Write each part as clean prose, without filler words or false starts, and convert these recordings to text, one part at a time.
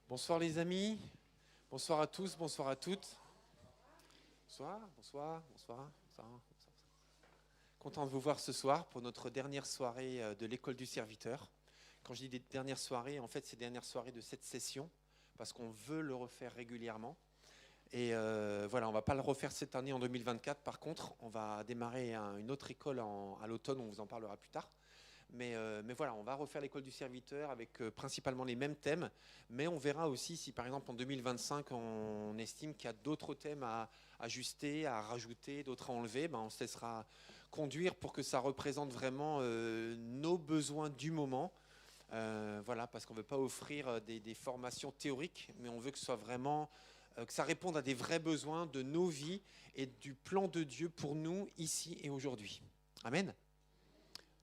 Bonsoir les amis, bonsoir à tous, bonsoir à toutes. Bonsoir, bonsoir, bonsoir, bonsoir. Content de vous voir ce soir pour notre dernière soirée de l'école du serviteur. Quand je dis des dernières soirées, en fait c'est les dernières soirées de cette session parce qu'on veut le refaire régulièrement. Et voilà, on ne va pas le refaire cette année en 2024. Par contre, on va démarrer une autre école à l'automne, on vous en parlera plus tard. Mais voilà, on va refaire l'école du serviteur avec principalement les mêmes thèmes. Mais on verra aussi si, par exemple, en 2025, on estime qu'il y a d'autres thèmes à ajuster, à rajouter, d'autres à enlever. Ben, on se laissera conduire pour que ça représente vraiment nos besoins du moment. Voilà, parce qu'on ne veut pas offrir des formations théoriques, mais on veut que ce soit vraiment, que ça réponde à des vrais besoins de nos vies et du plan de Dieu pour nous, ici et aujourd'hui. Amen.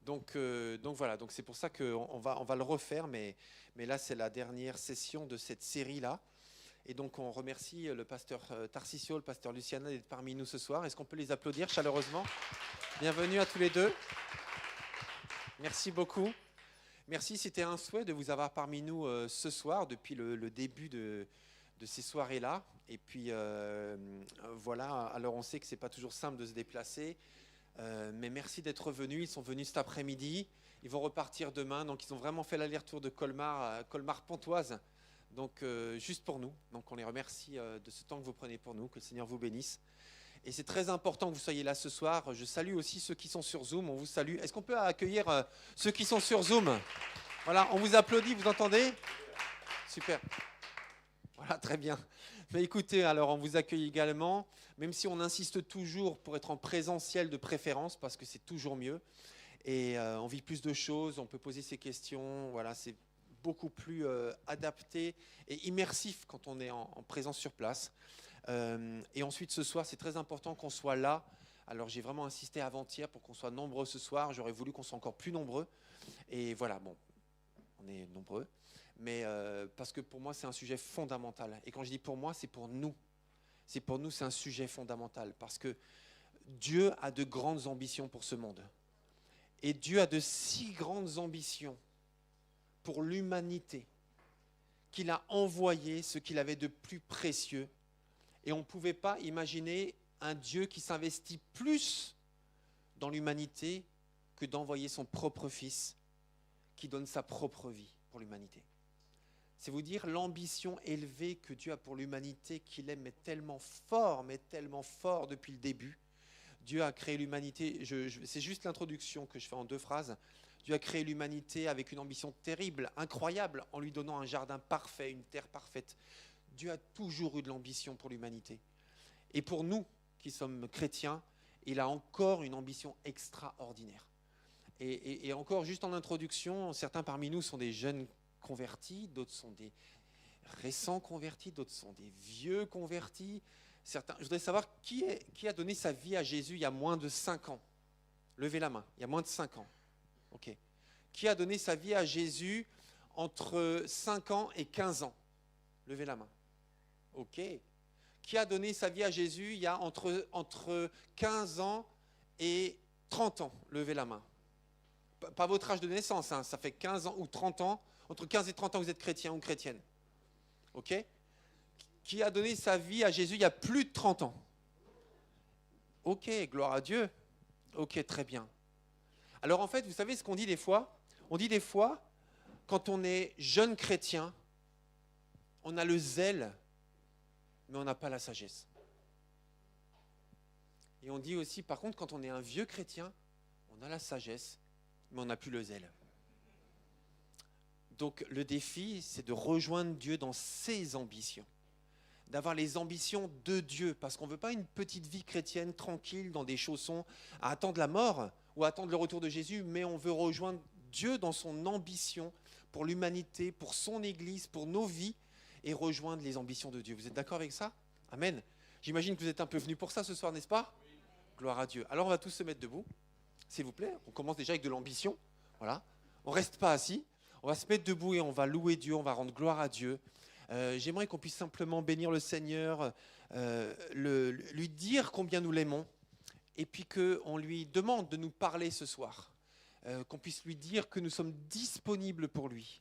Donc voilà, donc c'est pour ça qu'on va le refaire, mais là c'est la dernière session de cette série-là. Et donc on remercie le pasteur Tarcisio, le pasteur Luciana d'être parmi nous ce soir. Est-ce qu'on peut les applaudir chaleureusement? Bienvenue à tous les deux. Merci beaucoup. Merci, c'était un souhait de vous avoir parmi nous ce soir, depuis le début de ces soirées-là. Et puis voilà, alors on sait que c'est pas toujours simple de se déplacer. Mais merci d'être venus. Ils sont venus cet après-midi. Ils vont repartir demain. Donc, ils ont vraiment fait l'aller-retour de Colmar-Pontoise. Donc, juste pour nous. Donc, on les remercie de ce temps que vous prenez pour nous. Que le Seigneur vous bénisse. Et c'est très important que vous soyez là ce soir. Je salue aussi ceux qui sont sur Zoom. On vous salue. Est-ce qu'on peut accueillir ceux qui sont sur Zoom? Voilà, on vous applaudit. Vous entendez? Super. Voilà, très bien. Mais écoutez, alors on vous accueille également, même si on insiste toujours pour être en présentiel de préférence, parce que c'est toujours mieux. Et on vit plus de choses, on peut poser ses questions. Voilà, c'est beaucoup plus adapté et immersif quand on est en présence sur place. Et ensuite, ce soir, c'est très important qu'on soit là. Alors j'ai vraiment insisté avant-hier pour qu'on soit nombreux ce soir. J'aurais voulu qu'on soit encore plus nombreux. Et voilà, bon, on est nombreux. Mais parce que pour moi, c'est un sujet fondamental. Et quand je dis pour moi, c'est pour nous. C'est pour nous, c'est un sujet fondamental. Parce que Dieu a de grandes ambitions pour ce monde. Et Dieu a de si grandes ambitions pour l'humanité qu'il a envoyé ce qu'il avait de plus précieux. Et on ne pouvait pas imaginer un Dieu qui s'investit plus dans l'humanité que d'envoyer son propre Fils qui donne sa propre vie pour l'humanité. C'est vous dire l'ambition élevée que Dieu a pour l'humanité, qu'il aime, mais tellement fort depuis le début. Dieu a créé l'humanité, c'est juste l'introduction que je fais en 2 phrases. Dieu a créé l'humanité avec une ambition terrible, incroyable, en lui donnant un jardin parfait, une terre parfaite. Dieu a toujours eu de l'ambition pour l'humanité. Et pour nous, qui sommes chrétiens, il a encore une ambition extraordinaire. Et encore, juste en introduction, certains parmi nous sont des jeunes convertis, d'autres sont des récents convertis, d'autres sont des vieux convertis. Certains, je voudrais savoir qui a donné sa vie à Jésus il y a moins de 5 ans. Levez la main, il y a moins de 5 ans. Ok. Qui a donné sa vie à Jésus entre 5 ans et 15 ans? Levez la main. Ok. Qui a donné sa vie à Jésus il y a entre 15 ans et 30 ans? Levez la main. Pas votre âge de naissance, hein, ça fait 15 ans ou 30 ans. Entre 15 et 30 ans, vous êtes chrétien ou chrétienne. Ok? Qui a donné sa vie à Jésus il y a plus de 30 ans? Ok, gloire à Dieu. Ok, très bien. Alors en fait, vous savez ce qu'on dit des fois? On dit des fois, quand on est jeune chrétien, on a le zèle, mais on n'a pas la sagesse. Et on dit aussi, par contre, quand on est un vieux chrétien, on a la sagesse, mais on n'a plus le zèle. Donc le défi, c'est de rejoindre Dieu dans ses ambitions, d'avoir les ambitions de Dieu, parce qu'on ne veut pas une petite vie chrétienne tranquille dans des chaussons à attendre la mort ou à attendre le retour de Jésus, mais on veut rejoindre Dieu dans son ambition pour l'humanité, pour son Église, pour nos vies, et rejoindre les ambitions de Dieu. Vous êtes d'accord avec ça? Amen. J'imagine que vous êtes un peu venus pour ça ce soir, n'est-ce pas? Oui. Gloire à Dieu. Alors on va tous se mettre debout, s'il vous plaît. On commence déjà avec de l'ambition. Voilà. On ne reste pas assis. On va se mettre debout et on va louer Dieu, on va rendre gloire à Dieu. J'aimerais qu'on puisse simplement bénir le Seigneur, lui dire combien nous l'aimons, et puis qu'on lui demande de nous parler ce soir, qu'on puisse lui dire que nous sommes disponibles pour lui,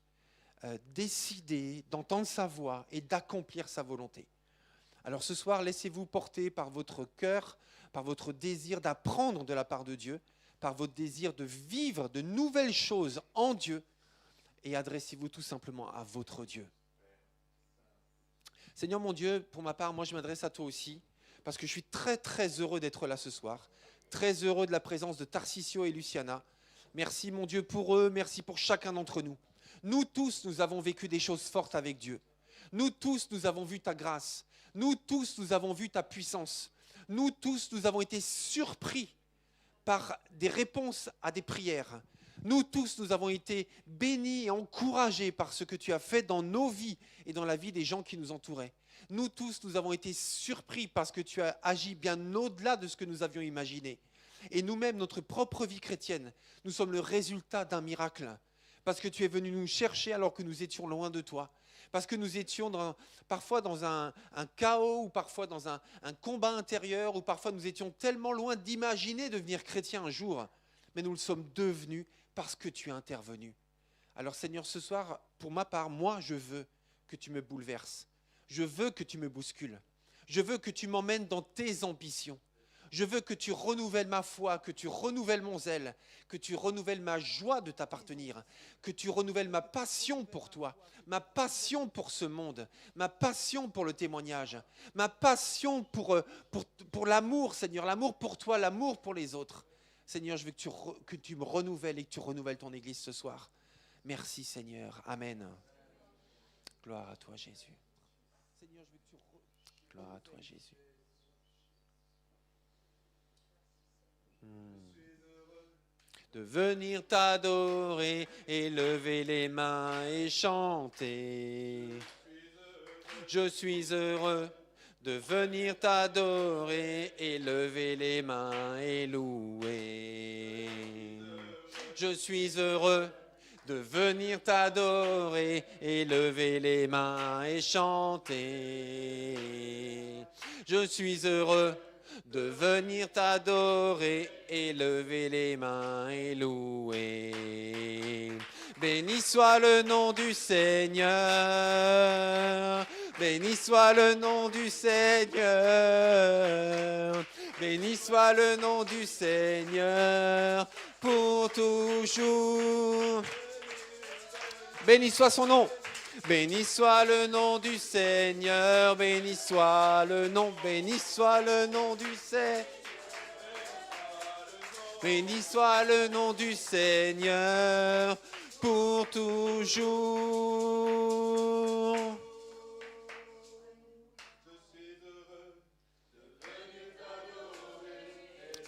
décider d'entendre sa voix et d'accomplir sa volonté. Alors ce soir, laissez-vous porter par votre cœur, par votre désir d'apprendre de la part de Dieu, par votre désir de vivre de nouvelles choses en Dieu, et adressez-vous tout simplement à votre Dieu. Seigneur mon Dieu, pour ma part, moi je m'adresse à toi aussi, parce que je suis très très heureux d'être là ce soir, très heureux de la présence de Tarcisio et Luciana. Merci mon Dieu pour eux, merci pour chacun d'entre nous. Nous tous, nous avons vécu des choses fortes avec Dieu. Nous tous, nous avons vu ta grâce. Nous tous, nous avons vu ta puissance. Nous tous, nous avons été surpris par des réponses à des prières. Nous tous, nous avons été bénis et encouragés par ce que tu as fait dans nos vies et dans la vie des gens qui nous entouraient. Nous tous, nous avons été surpris parce que tu as agi bien au-delà de ce que nous avions imaginé. Et nous-mêmes, notre propre vie chrétienne, nous sommes le résultat d'un miracle. Parce que tu es venu nous chercher alors que nous étions loin de toi. Parce que nous étions parfois dans un chaos, ou parfois dans un combat intérieur, ou parfois nous étions tellement loin d'imaginer devenir chrétien un jour. Mais nous le sommes devenus parce que tu es intervenu. Alors Seigneur, ce soir, pour ma part, moi, je veux que tu me bouleverses. Je veux que tu me bouscules. Je veux que tu m'emmènes dans tes ambitions. Je veux que tu renouvelles ma foi, que tu renouvelles mon zèle, que tu renouvelles ma joie de t'appartenir, que tu renouvelles ma passion pour toi, ma passion pour ce monde, ma passion pour le témoignage, ma passion pour l'amour, Seigneur, l'amour pour toi, l'amour pour les autres. Seigneur, je veux que tu me renouvelles et que tu renouvelles ton Église ce soir. Merci Seigneur. Amen. Gloire à toi Jésus. Seigneur, je veux que tu gloire à toi Jésus. De venir t'adorer et lever les mains et chanter. Je suis heureux de venir t'adorer et lever les mains et louer. Je suis heureux de venir t'adorer et lever les mains et chanter. Je suis heureux de venir t'adorer et lever les mains et louer. Béni soit le nom du Seigneur, béni soit le nom du Seigneur, béni soit le nom du Seigneur pour toujours. Béni soit son nom. Béni soit le nom du Seigneur, béni soit le nom du Seigneur. Béni soit le nom du Seigneur pour toujours.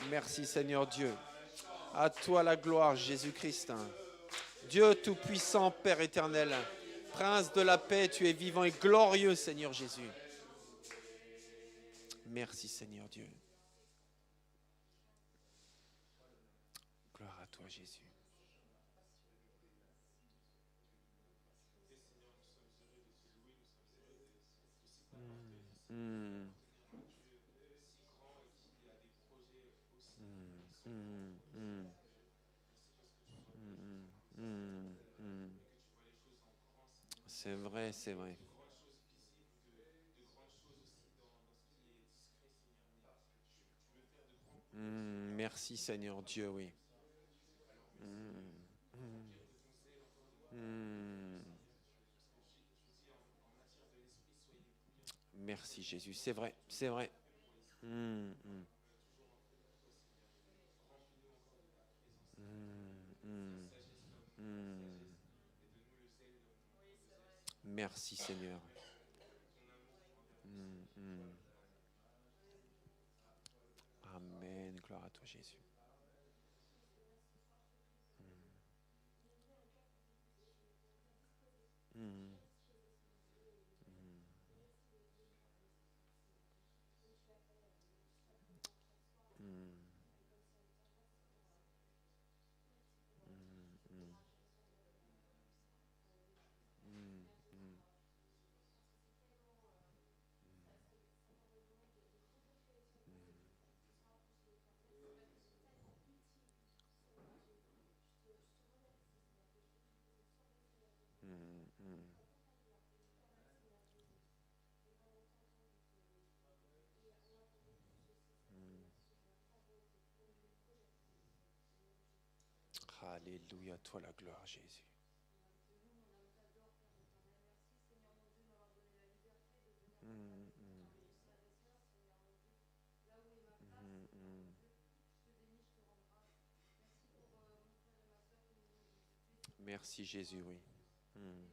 Merci Seigneur Dieu. À toi la gloire, Jésus-Christ. Dieu Tout-Puissant, Père éternel. Prince de la paix, tu es vivant et glorieux, Seigneur Jésus. Merci, Seigneur Dieu. Gloire à toi, Jésus. C'est vrai, c'est vrai. Merci Seigneur Dieu, oui. Merci Jésus, c'est vrai, c'est vrai. Merci Seigneur. Amen, gloire à toi Jésus. Alléluia, toi la gloire, Jésus. Mm, mm, mm, mm. Merci Jésus, oui. Mm,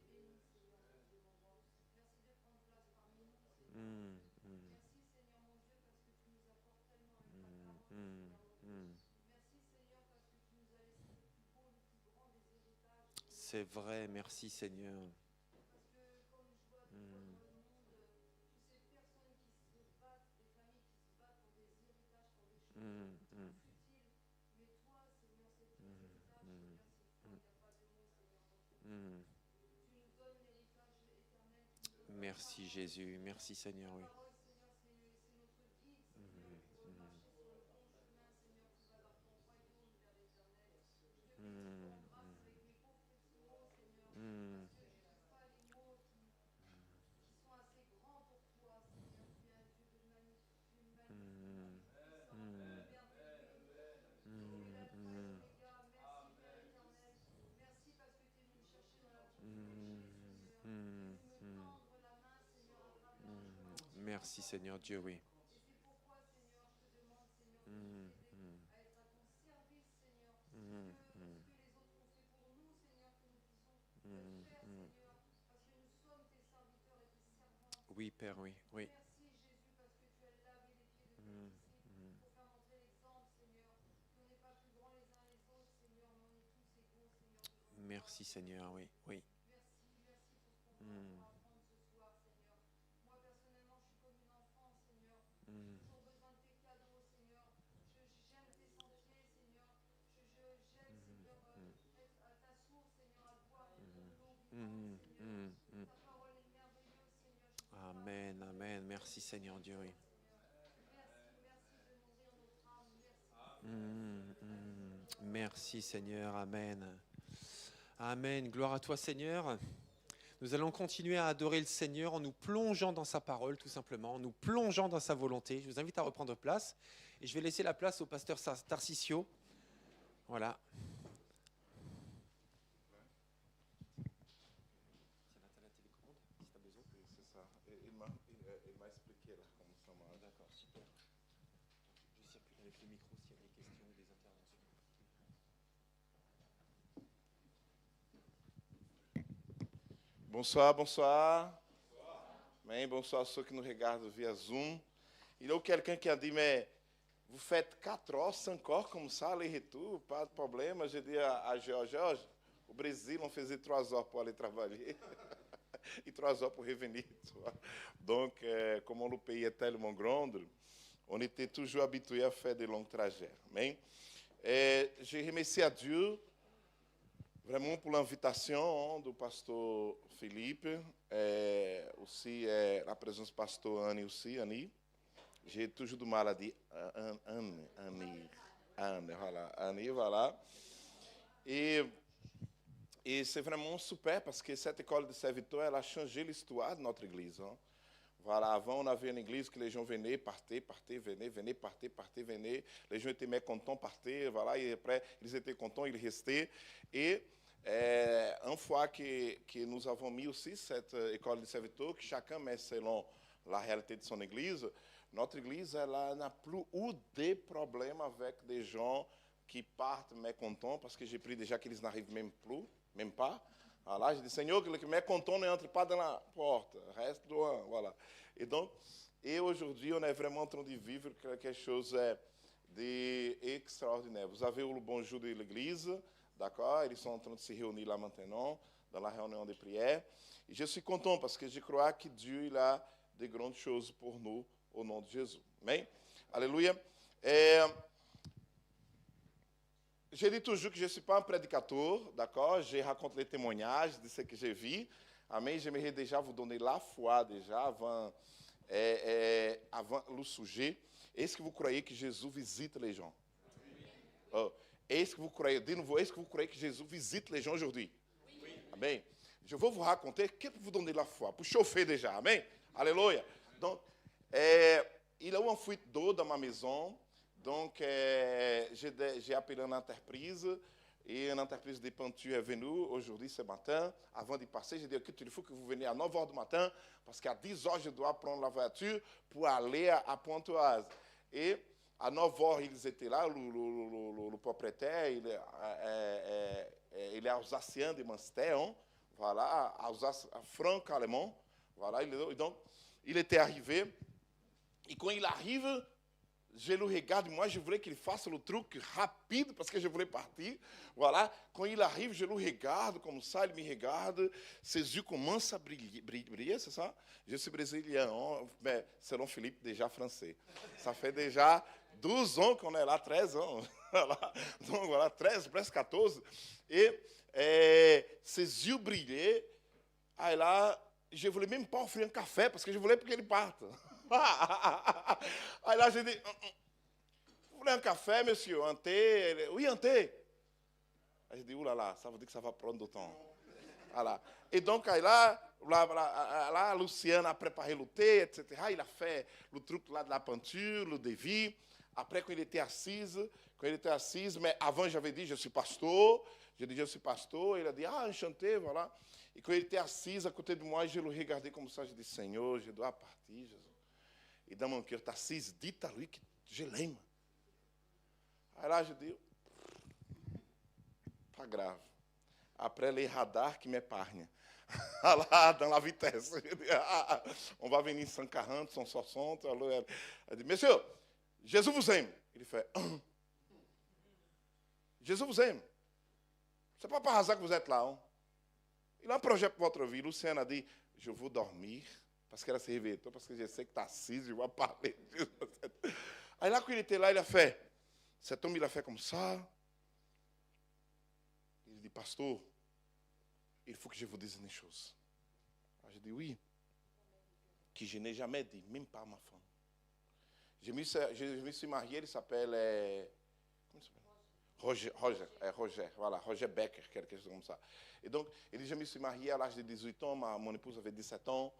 mm, mm, mm, mm, mm. C'est vrai, merci Seigneur. Mm, mm, mm, mm, mm, mm. Merci Jésus, merci Seigneur, oui. Mm, mm, mm, mm, mm, mm, mm, mm, mm, mm. Merci Seigneur Dieu, oui. Mm, mm, mm, mm, mm, mm. Oui, Père, oui, oui. Mm, mm. Merci Seigneur, oui, oui. Mm, mm, mm, mm, mm. Amen, amen. Merci Seigneur Dieu, oui. Mm, mm. Merci Seigneur, amen. Amen, gloire à toi Seigneur. Nous allons continuer à adorer le Seigneur en nous plongeant dans sa parole, tout simplement, en nous plongeant dans sa volonté. Je vous invite à reprendre place et je vais laisser la place au pasteur Tarcisio. Voilà. C'est ça. Il m'a expliqué là comment ça marche. D'accord, super. Je circule avec le micro s'il y a des questions ou des interventions. Bonsoir, bonsoir. Bem, bonsoir à ceux qui nous regardent via Zoom. Il y a quelqu'un qui a dit, mais vous faites 4 heures, 5 heures comme ça, aller-retour, pas de problème. J'ai dit à Georges, au Brésil, on faisait 3 heures pour aller travailler e 3 heures pour revenir. Tu vois. Donc, comme le pays est tellement grand, on était toujours habitué à faire de longs trajets. Amém? Je remercie à Dieu vraiment pour l'invitation do pastor Felipe, aussi la présence du pastor Annie aussi, Annie. J'ai toujours du mal à dire Annie, voilà, Annie, voilà. Et c'est vraiment super parce que cette école de serviteurs, elle a changé l'histoire de notre église. Hein. Voilà, avant, on avait une église que les gens venaient, partaient, venaient, partaient, venaient. Les gens étaient mécontents, partaient, voilà, et après, ils étaient contents, ils restaient. Et une fois que nous avons mis aussi cette école de serviteurs, que chacun met selon la réalité de son église, notre église, elle n'a plus eu de problèmes avec des gens qui partent mécontents, parce que j'ai pris déjà qu'ils n'arrivent même pas. Voilà, je dis, Seigneur, que le mécontent n'entre pas dans la porte, reste loin, voilà. Et donc, aujourd'hui, on est vraiment en train de vivre quelque chose d'extraordinaire. Vous avez eu le bonjour de l'église, d'accord? Ils sont en train de se réunir là maintenant, dans la réunion de prière. Et je suis content parce que je crois que Dieu il a de grandes choses pour nous, au nom de Jésus. Amém? Alléluia. Je dis toujours que je ne suis pas un prédicateur, d'accord? Je raconte les témoignages de ce que j'ai vu. Amém? J'aimerais déjà vous donner la foi, déjà, avant le sujet. Est-ce que vous croyez que Jésus visite les gens? Oh. Est-ce que vous croyez, de nouveau, est-ce que vous croyez que Jésus visite les gens aujourd'hui? Oui. Amém? Je vais vous raconter, que pour vous donner la foi, pour chauffer déjà. Amém? Alléluia. Donc, il y a eu une fuite d'eau dans ma maison. Donc, j'ai appelé une entreprise. Et une entreprise de peinture est venue aujourd'hui, ce matin. Avant d'y passer, j'ai dit, écoute, il faut que vous veniez à 9 h du matin, parce qu'à 10 h, je dois prendre la voiture pour aller à Pontoise. Et à 9 h, ils étaient là, le propriétaire, il est alsacien de Munster, hein, voilà, franco-allemand. Voilà, donc, il était arrivé. Et quand il arrive, je le regarde, moi je voulais qu'il fasse le truc rapide parce que je voulais partir. Voilà, quand il arrive, je le regarde comme ça, il me regarde, ses yeux commencent à briller, c'est ça? Je suis brésilien, hein, mais selon Philippe, déjà français. Ça fait déjà 12 ans qu'on est là, 13 ans. Voilà. Donc voilà, 13, presque 14. Et ses yeux brillaient. Aí là, je ne voulais même pas offrir un café parce que je voulais qu'il parte. Aí là, j'ai dit, vous voulez un café, monsieur, un thé? Oui, un thé. Aí j'ai dit, oulala, ça veut dire que ça va prendre du temps. Voilà. Et donc, aí là, Luciane a préparé le thé, etc. Il a fait le truc là de la peinture, le devis. Après, quand il était assis, mais avant, j'avais dit, je suis pasteur. J'ai dit, je suis pasteur. Il a dit, ah, enchanté, voilà. Et quand il était assis à côté de moi, je le regardais comme ça. Je dis, Seigneur, je dois partir, Jesus. Et dans mon cœur, tu assis, dites à lui que je l'aime. Aí là, je dis, pas grave. Après, les radars qui m'épargnent. Là, dans la vitesse. Je dis, on va venir 140, 160. Alors, elle dit, monsieur, Jésus vous aime. Il fait, Jésus vous aime. Ce n'est pas par hasard que vous êtes là. Hein? Il a un projet pour votre vie. Luciane a dit, je veux dormir. Parce qu'elle se réveillée, parce que je sais que tu es assise, je vais parler. Aí là, quand il était là, il a fait, cet homme, il a fait comme ça. Il dit, pasteur, il faut que je vous dise une chose. J'ai dit, oui, que je n'ai jamais dit, même pas à ma femme. Je me suis marié, il s'appelle, comment il s'appelle? Roger, voilà, Roger Becker, quelque chose comme ça. Et donc, il dit, je me suis marié à l'âge de 18 ans, mon épouse avait 17 ans.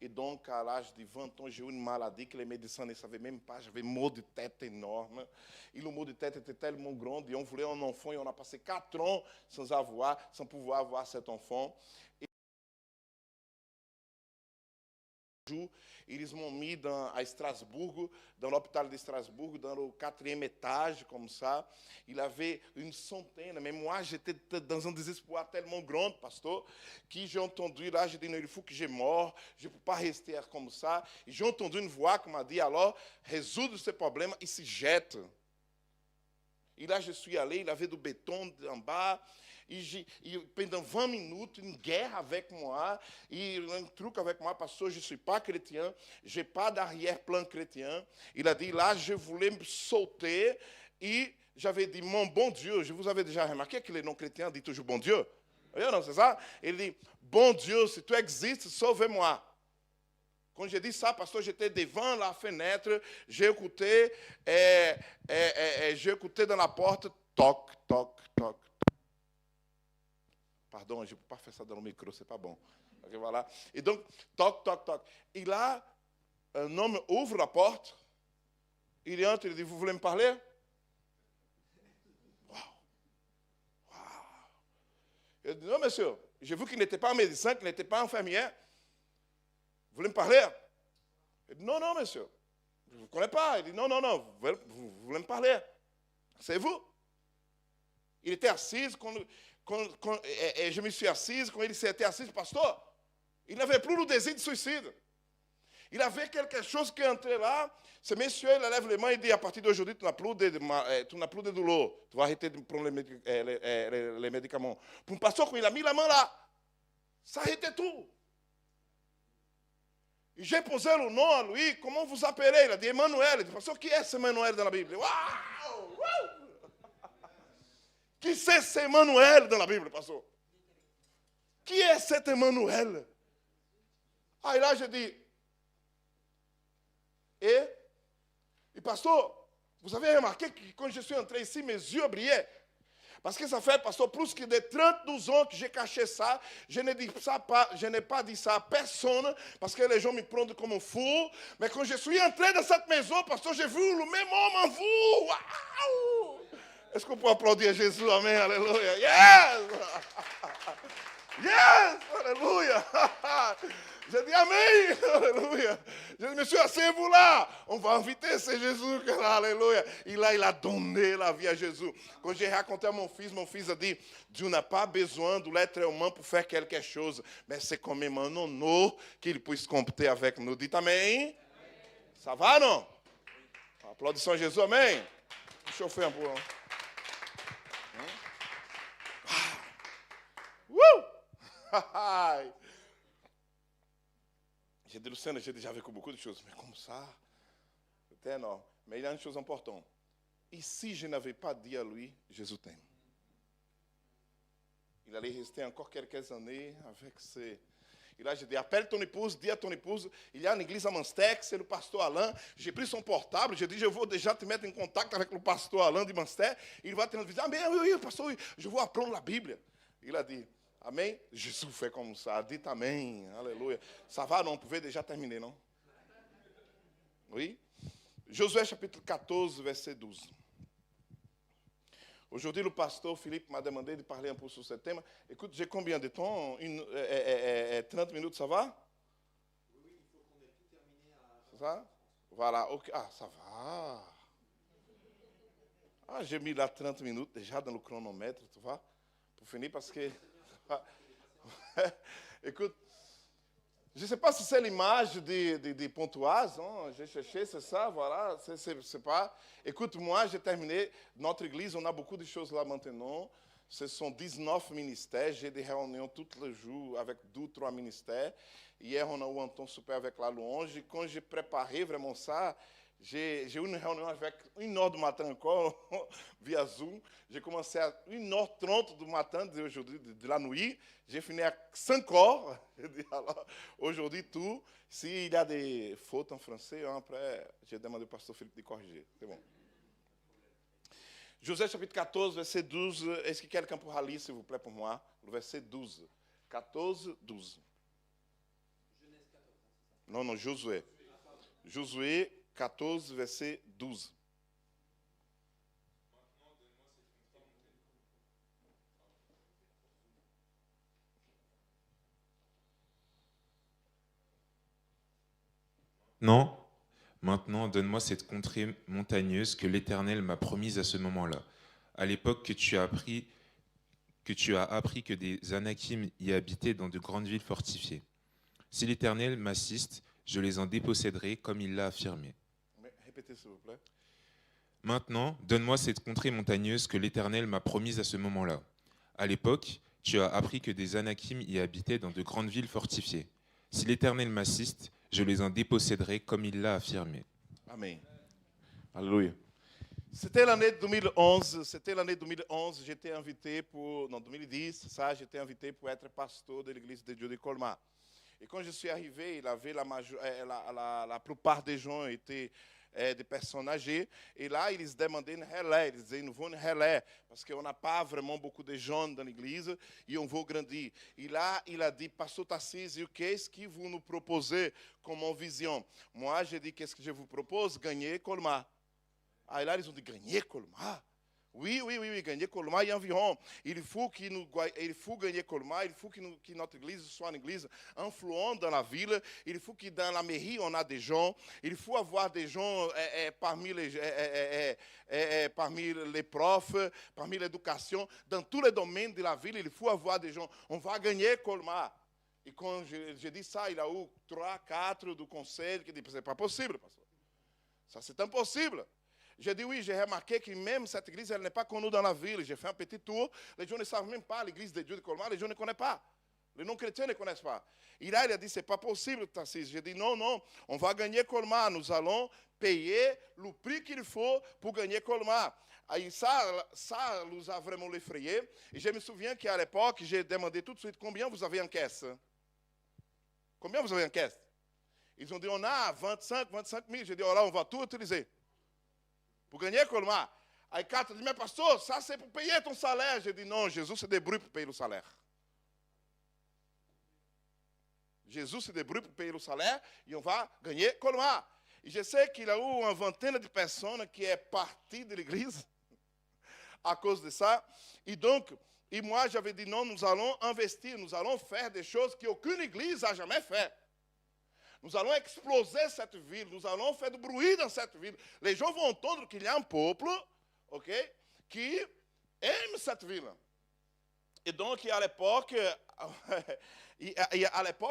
Et donc, à l'âge de 20 ans, j'ai eu une maladie que les médecins ne savaient même pas. J'avais un maux de tête énorme. Et le maux de tête était tellement grand. Et on voulait un enfant. Et on a passé 4 ans sans pouvoir avoir cet enfant. Et ils m'ont mis à Strasbourg, dans l'hôpital de Strasbourg, dans le 4e étage, comme ça. Il avait une centaine, mais moi, j'étais dans un désespoir tellement grand, pasteur, que j'ai entendu, là, j'ai dit, non, il faut que je meure, je ne peux pas rester comme ça. Et j'ai entendu une voix qui m'a dit, alors, résoudre ce problème et se jette. Et là, je suis allé, il avait du béton en bas. E pendant 20 minutes, une guerre avec moi, et un truc avec moi, parce que je ne suis pas chrétien, je n'ai pas d'arrière-plan chrétien. Il a dit, là, je voulais me sauter, et j'avais dit, mon bon Dieu, je vous avais déjà remarqué que les non-chrétiens disent toujours bon Dieu. Oui, non, c'est ça? Il dit, bon Dieu, si tu existes, sauve-moi. Quand j'ai dit ça, parce que j'étais devant la fenêtre, j'ai écouté dans la porte, toc, toc, toc. Pardon, je ne peux pas faire ça dans le micro, ce n'est pas bon. Okay, voilà. Et donc, toc, toc, toc. Et là, un homme ouvre la porte, il entre, il dit, vous voulez me parler? Wow. Wow. Il dit, non, monsieur, j'ai vu qu'il n'était pas un médecin, qu'il n'était pas infirmier. Vous voulez me parler? Il dit, non, non, monsieur, je ne vous connais pas. Il dit, non, non, non, vous voulez me parler? C'est vous? Il était assis, et je me suis assise, quand il s'était assis, pasteur, il n'avait plus le désir de suicide. Il avait quelque chose qui entrait là. Ce monsieur, il lève les mains et dit, à partir d'aujourd'hui, tu n'as plus de douleur. Tu vas arrêter de prendre les médicaments. Pour le pasteur, quand il a mis la main là, ça arrêtait tout. Et j'ai posé le nom à lui. Comment vous appelez? Il a dit Emmanuel. Il dit, pasteur, qui est ce Emmanuel dans la Bible? Waouh! Qui c'est cet Emmanuel dans la Bible, pasteur? Qui est cet Emmanuel? Ah, et là, je dis, et pasteur, vous avez remarqué que quand je suis entré ici, mes yeux brillaient. Parce que ça fait, pasteur, plus que de 32 ans que j'ai caché ça. Je n'ai pas dit ça à personne, parce que les gens me prennent comme un fou. Mais quand je suis entré dans cette maison, pasteur, j'ai vu le même homme en vous. Waouh! Est-ce qu'on peut applaudir Jésus? Amen, alléluia. Yes! Yes! Alléluia! J'ai dit Amen! Alléluia! J'ai dit, monsieur, asseyez-vous là! On va inviter, c'est Jésus qui est là, alléluia! Il a donné la vie à Jésus. Quand j'ai raconté à mon fils a dit, Dieu n'a pas besoin de l'être humain pour faire quelque chose, mais c'est quand même un honneur qu'il puisse compter avec nous. Dites Amen! Ça va, non? Applaudissons Jésus, Amen! Chauffer un peu. J'ai dit, Luciane, j'ai déjà vécu beaucoup de choses, mais comme ça, c'était énorme. Mais il y a une chose importante. Et si je n'avais pas dit à lui, Jésus t'aime, il allait rester encore quelques années avec ses... Et là, j'ai dit, appelle ton épouse, dis à ton épouse, il y a une église à Manstec, c'est le pasteur Alain. J'ai pris son portable, j'ai dit, je vais déjà te mettre en contact avec le pasteur Alain de Manstec. Il va te dire, ah, mais oui, pasteur, oui, je vais apprendre la Bible. Il a dit, Amen. Jésus fait comme ça. Dites Amen. Alléluia. Ça va, non? On pouvait déjà terminer, non? Oui? Josué chapitre 14, verset 12. Aujourd'hui, le pasteur Philippe m'a demandé de parler un peu sur ce thème. Écoute, j'ai combien de temps? 30 minutes, ça va? Oui, il faut qu'on ait tout terminé à... C'est ça? Voilà, ok. Ah, ça va. Ah, j'ai mis là 30 minutes déjà dans le chronomètre, tu vois? Pour finir, parce que... Écoute, je ne sais pas si c'est l'image de Pontoise, hein? J'ai cherché, c'est ça, voilà, c'est pas. Écoute, moi, j'ai terminé, notre église, on a beaucoup de choses là maintenant, ce sont 19 ministères, j'ai des réunions tous les jours avec 2 ou 3 ministères, hier on a eu un temps super avec la louange, et quand j'ai préparé vraiment ça, j'ai eu une réunion avec 1h du matin encore, via Zoom. J'ai commencé à 1h30 du matin d'aujourd'hui, de la nuit. J'ai fini à 5h. Alors, aujourd'hui, tout. S'il y a des fautes en français, après, j'ai demandé au pasteur Philippe de corriger. C'est bon. Josué chapitre 14, verset 12. Est-ce que quelqu'un pourra lire, s'il vous plaît, pour moi? Le verset 12. 14, 12. Genèse 14. Non, Josué. Josué 14, verset 12. Non, maintenant donne-moi cette contrée montagneuse que l'Éternel m'a promise à ce moment-là. À l'époque que tu as appris que des Anakim y habitaient dans de grandes villes fortifiées. Si l'Éternel m'assiste, je les en déposséderai comme il l'a affirmé. Mais répétez, s'il vous plaît. Maintenant, donne-moi cette contrée montagneuse que l'Éternel m'a promise à ce moment-là. À l'époque, tu as appris que des Anakim y habitaient dans de grandes villes fortifiées. Si l'Éternel m'assiste, je les en déposséderai comme il l'a affirmé. Amen. Alléluia. C'était l'année 2011. J'étais invité pour, non, 2010, ça, j'étais invité pour être pasteur de l'église de Dieu de Colmar. Et quand je suis arrivé, il avait la plupart des gens étaient des personnes âgées. Et là, ils demandaient une relais. Ils disaient, nous voulons une relais. Parce qu'on n'a pas vraiment beaucoup de jeunes dans l'église et on veut grandir. Et là, il a dit, pasteur Tarcísio, qu'est-ce que vous nous proposez comme vision? Moi, j'ai dit, qu'est-ce que je vous propose? Gagner Colmar. Aí lá eles vão dizer, gagner Colmar? Oui, gagner Colmar e environ. Il faut gagner Colmar, il faut que notre église soit une église influente dans la ville, il faut que dans la mairie on a des gens, il faut avoir des gens parmi les profs, parmi l'éducation, dans tous les domaines de la ville, il faut avoir des gens. On va gagner Colmar. Et quand je dis ça, il y a eu 3, 4 do conseil qui disent, c'est pas possible, pasteur. Ça c'est impossible. J'ai dit oui, j'ai remarqué que même cette église, elle n'est pas connue dans la ville. J'ai fait un petit tour. Les gens ne savent même pas l'église de Dieu de Colmar. Les gens ne connaissent pas. Les non-chrétiens ne connaissent pas. Et là, il a dit, c'est pas possible, Tarcísio. J'ai dit, non, on va gagner Colmar. Nous allons payer le prix qu'il faut pour gagner Colmar. Et ça nous a vraiment l'effrayé. Et je me souviens qu'à l'époque, j'ai demandé tout de suite, combien vous avez en caisse? Combien vous avez en caisse? Ils ont dit, on a 25 000. J'ai dit, oh là, on va tout utiliser. Pour gagner Colmar. Aí Cata dit, mais pasteur, ça c'est pour payer ton salaire. J'ai dit, non, Jésus se débrouille pour payer le salaire. Jésus se débrouille pour payer le salaire et on va gagner Colmar. Et je sais qu'il y a eu une vingtaine de personnes qui sont parties de l'église à cause de ça. Et moi, j'avais dit non, nous allons investir, nous allons faire des choses qu'aucune église n'a jamais fait. Nous allons exploser cette ville, nous allons faire du bruit dans cette ville. Les gens vont entendre qu'il y a un peuple, ok, qui aime cette ville. Et donc, à l'époque,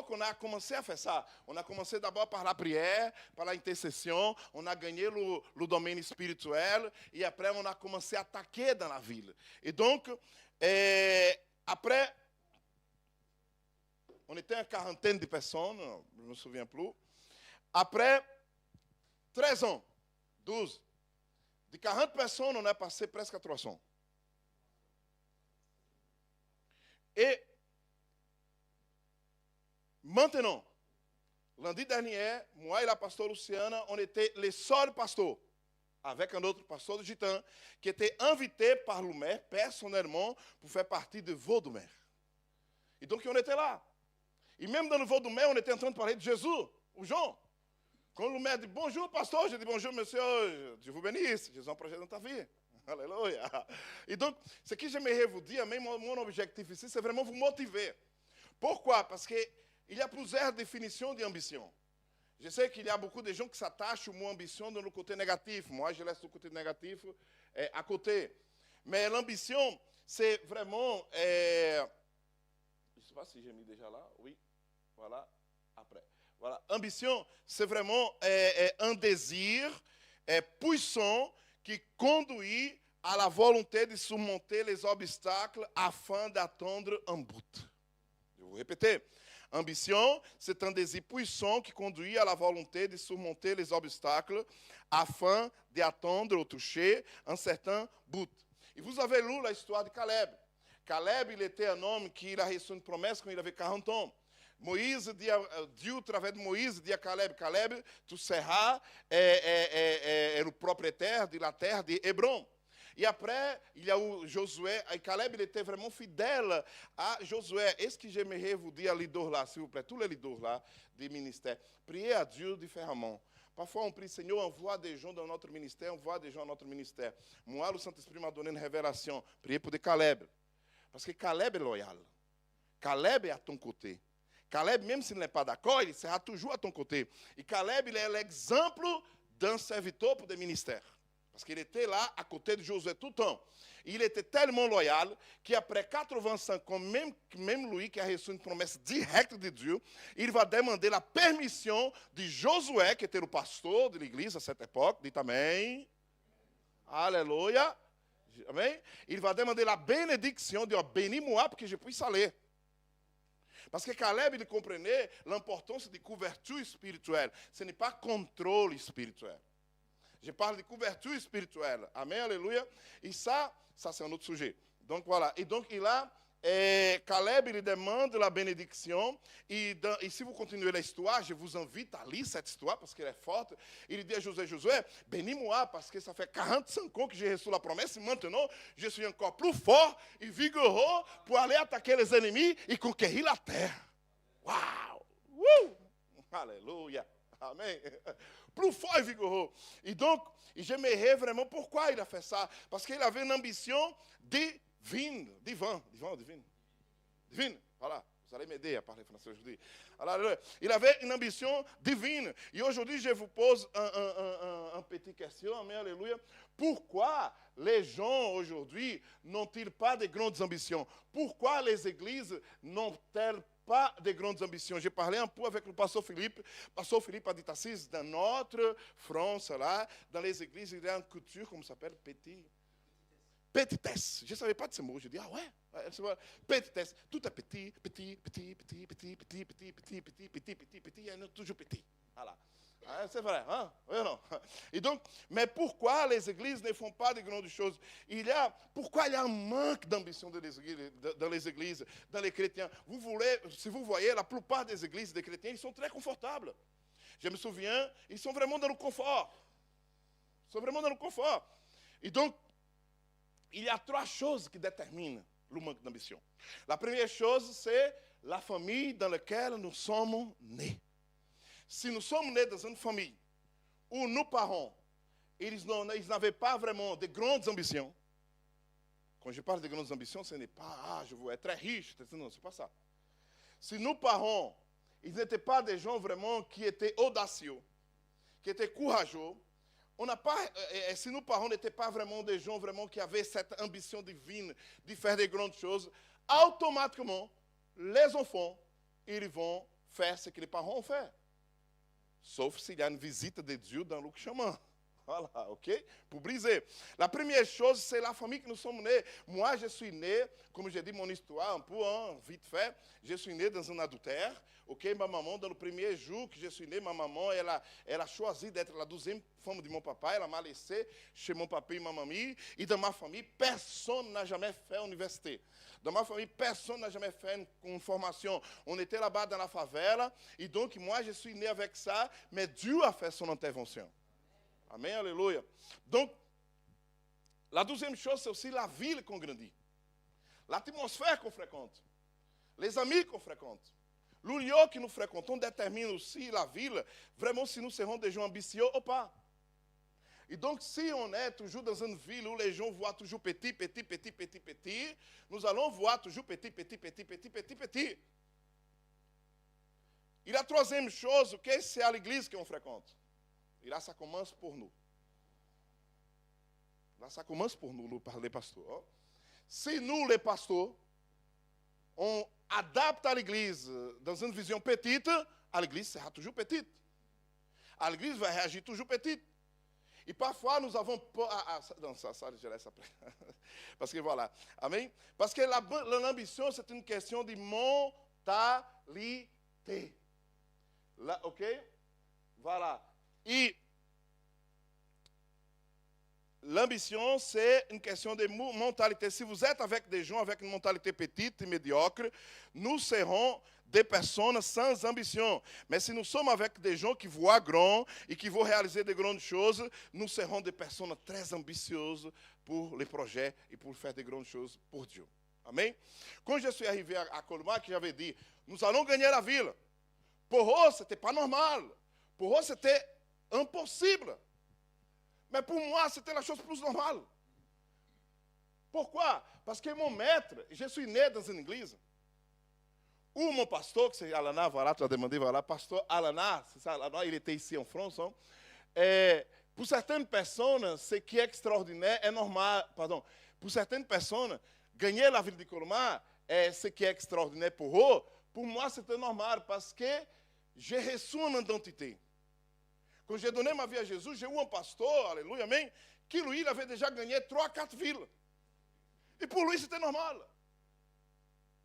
on a commencé à faire ça. On a commencé d'abord par la prière, par l'intercession. On a gagné le domaine spirituel. Et après, on a commencé à attaquer dans la ville. Et donc, après, on était une quarantaine de personnes, je ne me souviens plus. Après 13 ans, 12, de 40 personnes, on a passé presque à 300. Et maintenant, lundi dernier, moi et la pasteur Luciana, on était les seuls pasteurs, avec un autre pasteur de Gitan, qui était invité par le maire personnellement pour faire partie de vœux du maire. Et donc, on était là. Et même dans le vœu du maire, on était en train de parler de Jésus aux gens. Quand le maire dit bonjour, pasteur, je dis bonjour, monsieur, Dieu vous bénisse, Jésus a un projet dans ta vie. Alléluia. Et donc, ce que j'aimerais vous dire, même mon objectif ici, c'est vraiment vous motiver. Pourquoi? Parce qu'il y a plusieurs définitions d'ambition. Je sais qu'il y a beaucoup de gens qui s'attachent au mot ambition dans le côté négatif. Moi, je laisse le côté négatif à côté. Mais l'ambition, c'est vraiment... je ne sais pas si j'ai mis déjà là. Oui, voilà, après. Voilà. Ambition, c'est vraiment un désir puissant qui conduit à la volonté de surmonter les obstacles afin d'atteindre un but. Je vais vous répéter. Ambition, c'est un désir puissant qui conduit à la volonté de surmonter les obstacles afin d'atteindre ou toucher un certain but. Et vous avez lu l'histoire de Caleb. Caleb, il était un homme qui a reçu une promesse quand il avait 40 ans. Dieu, através de Moïse, dit à Caleb, Caleb, tu seras le propriétaire de la terre de Hébron. E après, il y a eu Josué, et Caleb, il était vraiment fidèle à Josué. Est-ce que j'aimerais vous dire, leaders là, s'il vous plaît, tous les leaders là, des ministères, priez à Dieu différemment. Parfois, on prie, Seigneur, envoie des gens dans notre ministère, envoie des gens dans notre ministère. Moi, le Saint-Esprit m'a donné une révélation. Priez pour Caleb. Parce que Caleb est loyal. Caleb est à ton côté. Caleb, même s'il n'est pas d'accord, il sera toujours à ton côté. Et Caleb, il est l'exemple d'un serviteur pour des ministères. Parce qu'il était là, à côté de Josué tout le temps. Il était tellement loyal qu'après 85 ans, même lui qui a reçu une promesse directe de Dieu, il va demander la permission de Josué, qui était le pasteur de l'église à cette époque. Dites Amém. Alléluia. Amém. Il va demander la bénédiction, de bénis-moi pour que je puisse aller. Parce que Caleb, il comprenait l'importance de couverture spirituelle. Ce n'est pas contrôle spirituel. Je parle de couverture spirituelle. Amen, alléluia. Et ça c'est un autre sujet. Donc voilà. Et donc Caleb, il demande la bénédiction. Et si vous continuez l'histoire, je vous invite à lire cette histoire parce qu'elle est forte. Il dit à Josué, bénis-moi parce que ça fait 45 ans que j'ai reçu la promesse. Et maintenant, je suis encore plus fort et vigoureux pour aller attaquer les ennemis et conquérir la terre. Waouh! Woo! Alléluia! Amen. Plus fort et vigoureux. Et donc, j'aimerais vraiment pourquoi il a fait ça. Parce qu'il avait une ambition divine. Voilà. Vous allez m'aider à parler français aujourd'hui. Alors, il avait une ambition divine. Et aujourd'hui, je vous pose une petite question. Amen, alléluia. Pourquoi les gens aujourd'hui n'ont-ils pas de grandes ambitions? Pourquoi les églises n'ont-elles pas de grandes ambitions? J'ai parlé un peu avec le pasteur Philippe. Le pasteur Philippe a dit assis dans notre France, là, dans les églises, il y a une culture, comment ça s'appelle? Petitesse. Je ne savais pas de ce mot. Je dis, ah ouais, petitesse. Tout est petit, il y en a toujours petit. Voilà. C'est vrai, hein? Oui ou non? Et donc, mais pourquoi les églises ne font pas de grandes choses? Pourquoi il y a un manque d'ambition dans les églises, dans les chrétiens? Si vous voyez, la plupart des églises des chrétiens, ils sont très confortables. Je me souviens, ils sont vraiment dans le confort. Et donc, il y a 3 choses qui déterminent le manque d'ambition. La première chose, c'est la famille dans laquelle nous sommes nés. Si nous sommes nés dans une famille où nos parents, ils n'avaient pas vraiment de grandes ambitions, Quand je parle de grandes ambitions, ce n'est pas, je veux être très riche. Non, ce n'est pas ça. Si nos parents, ils n'étaient pas des gens vraiment qui étaient audacieux, qui étaient courageux, on n'a pas, si nos parents n'étaient pas vraiment des gens vraiment qui avaient cette ambition divine de faire des grandes choses, automatiquement, les enfants, ils vont faire ce que les parents ont fait. Sauf s'il y a une visite de Dieu dans le chemin. Voilà, ok? Pour briser. La première chose, c'est la famille que nous sommes nés. Moi, je suis né, comme j'ai dit mon histoire un peu, vite fait, je suis né dans un adultère. Ok? Ma maman, dans le premier jour que je suis né, ma maman, elle a choisi d'être la 12e femme de mon papa. Elle m'a laissé chez mon papa et ma mamie. Et dans ma famille, personne n'a jamais fait université. Dans ma famille, personne n'a jamais fait une formation. On était là-bas dans la favela. Et donc, moi, je suis né avec ça. Mais Dieu a fait son intervention. Amém, alléluia. Donc, la deuxième chose, c'est aussi la ville qu'on grandit. L'atmosphère qu'on fréquente. Les amis qu'on fréquente. Le lieu que nous fréquentons détermine aussi la ville, vraiment si nous serons des gens ambitieux ou pas. Et donc, si on est toujours dans une ville où les gens voient toujours petit, petit, petit, petit, petit, nous allons voir toujours petit, petit, petit, petit, petit, petit. Et la troisième chose, okay, c'est à l'église qu'on fréquente. Et là, ça commence pour nous. Là, ça commence pour nous, les pasteurs. Si nous, les pasteurs, on adapte à l'église dans une vision petite, à l'église sera toujours petite. À l'église va réagir toujours petite. Et parfois, nous avons peur. Non, ça, je laisse après. Parce que voilà. Amen. Parce que l'ambition, c'est une question de mentalité. Là, ok? Voilà. Et l'ambition, c'est une question de mentalité. Si vous êtes avec des gens avec une mentalité petite et médiocre, nous serons des personnes sans ambition. Mais si nous sommes avec des gens qui voient grand et qui vont réaliser de grandes choses, nous serons des personnes très ambitieuses pour les projets et pour faire de grandes choses pour Dieu. Amen. Quand je suis arrivé à Colmar, j'avais dit, nous allons gagner la ville. Pour eux, ce n'était pas normal. Pour eux, c'était impossible. Mais pour moi, c'était la chose plus normale. Pourquoi? Parce que mon maître, je suis né dans une église, où mon pasteur, que c'est Alana, voilà, tu as demandé, voilà, pasteur Alana, c'est ça, Alana, il était ici en France. Hein, et pour certaines personnes, ce qui est extraordinaire est normal, pardon, pour certaines personnes, gagner la ville de Colmar est ce qui est extraordinaire pour eux. Pour moi, c'était normal parce que j'ai reçu une identité. Quand j'ai donné ma vie à Jésus, j'ai eu un pasteur, alléluia, amen, qui lui, il avait déjà gagné 3, 4 villes. Et pour lui, c'était normal.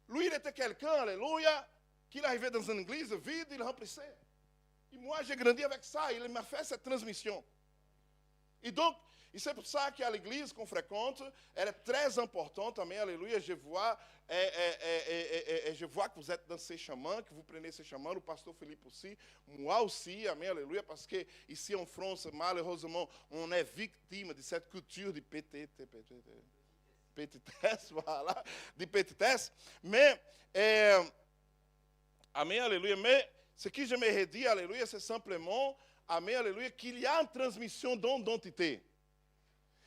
Lui, il était quelqu'un, alléluia, qui arrivait dans une église vide, il remplissait. Et moi, j'ai grandi avec ça, il m'a fait cette transmission. Et donc, et c'est pour ça qu'à l'église qu'on fréquente, elle est très importante, amen, alléluia, je vois que vous êtes dans ces chemins, que vous prenez ces chemins, le pasteur Philippe aussi, moi aussi, amen, alléluia, parce que ici en France, malheureusement, on est victime de cette culture de petitesse, voilà, de petitesse, mais, amen, alléluia, mais ce que je me redis, alléluia, c'est simplement, amen, alléluia, qu'il y a une transmission d'identité.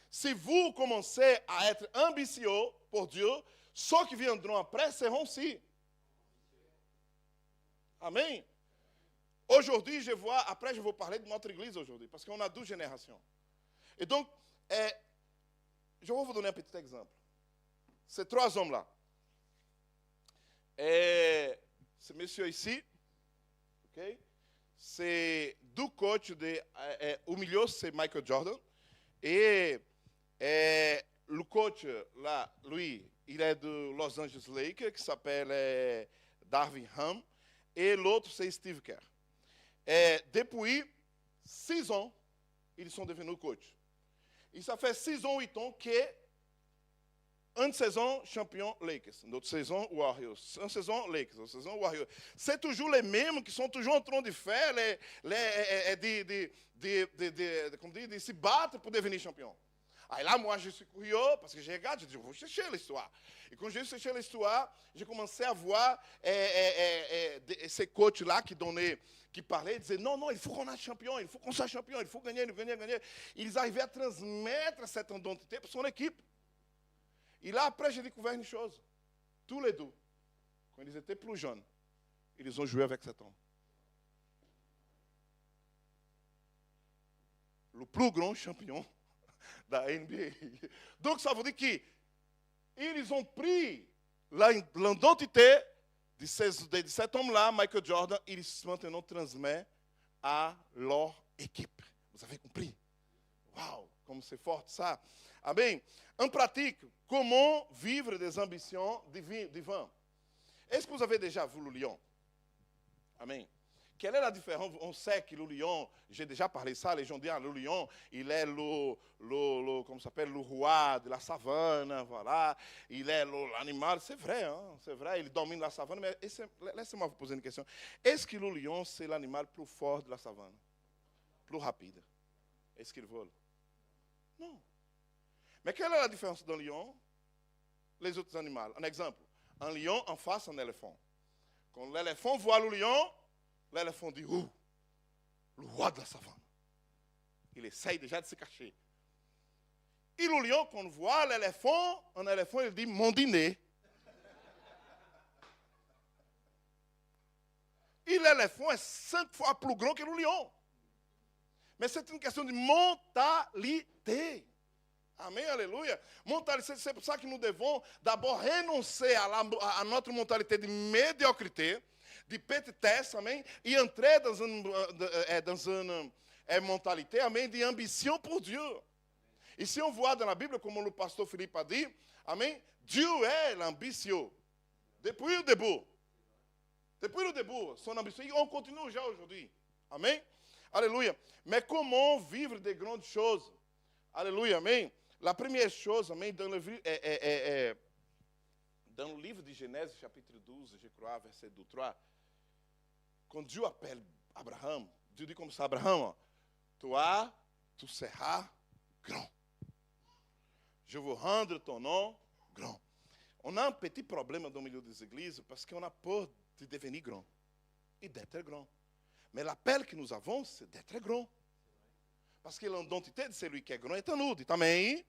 Si vous commencez à être ambitieux pour Dieu, ceux qui viendront après seront aussi. Amen. Aujourd'hui, je vois, après je vais vous parler de notre église aujourd'hui, parce qu'on a 2 générations. Et donc, je vais vous donner un petit exemple. Ces 3 hommes-là. Ce monsieur ici, okay, c'est 2 coachs, au milieu c'est Michael Jordan, et le coach, là, lui, il est de Los Angeles Lakers, qui s'appelle Darvin Ham, et l'autre, c'est Steve Kerr. Et depuis 6 ans, ils sont devenus coachs. Et ça fait 6 ans, 8 ans que une saison champion Lakers, une autre saison Warriors, une saison Lakers, une saison Warriors. C'est toujours les mêmes qui sont toujours en train de faire, de se battre pour devenir champion. Aí là, moi, je suis curieux, parce que je regarde, je dis, je vais chercher l'histoire. Et quand j'ai cherché l'histoire, j'ai commencé à voir ces coachs-là qui parlaient, ils disaient, non, il faut qu'on soit champion, il faut qu'on soit champion, il faut gagner, gagner, gagner. Ils arrivaient à transmettre cette identité pour son équipe. Et là, après, j'ai découvert une chose. Tous les deux, quand ils étaient plus jeunes, ils ont joué avec cet homme. Le plus grand champion de la NBA. Donc, ça veut dire qu'ils ont pris l'identité de cet homme-là, Michael Jordan, ils maintenant transmettent à leur équipe. Vous avez compris? Waouh, comme c'est fort ça. Amém? En pratique, comment vivre des ambitions divines? Est-ce que vous avez déjà vu le lion? Amen. Quelle est la différence? On sait que le lion, j'ai déjà parlé de ça, les gens disent, le lion, il est comment s'appelle, le roi de la savane, voilà. Il est l'animal, c'est vrai, hein, c'est vrai, il domine la savane, mais laissez-moi vous poser une question. Est-ce que le lion, c'est l'animal plus fort de la savane? Plus rapide? Est-ce qu'il vole? Non. Mais quelle est la différence d'un lion et les autres animaux? Un exemple, un lion en face d'un éléphant. Quand l'éléphant voit le lion, l'éléphant dit, oh, le roi de la savane. Il essaye déjà de se cacher. Et le lion, quand on voit l'éléphant, un éléphant, il dit, mon dîner. Et l'éléphant est 5 fois plus grand que le lion. Mais c'est une question de mentalité. Amen, alléluia. Mentalité, c'est pour ça que nous devons d'abord renoncer à notre mentalité de médiocrité, de petitesse, amém, et entrer dans une mentalité, amém, de ambition pour Dieu. Et si on voit dans la Bible, comme le pasteur Philippe a dit, amém, Dieu est l'ambitieux. Depuis le début. Depuis le début, son ambition, et on continue déjà aujourd'hui. Amen. Alléluia. Mais comment vivre des grandes choses? Alléluia. Amen. La première chose, amen, dans le livre de Genèse, chapitre 12, je crois, verset 2, 3, quand Dieu appelle Abraham, Dieu dit comme ça, Abraham, toi, tu seras grand. Je veux rendre ton nom grand. On a un petit problème dans le milieu des églises parce qu'on a peur de devenir grand et d'être grand. Mais l'appel que nous avons, c'est d'être grand. Parce que l'identité de celui qui est grand est en nous. Dites Amen.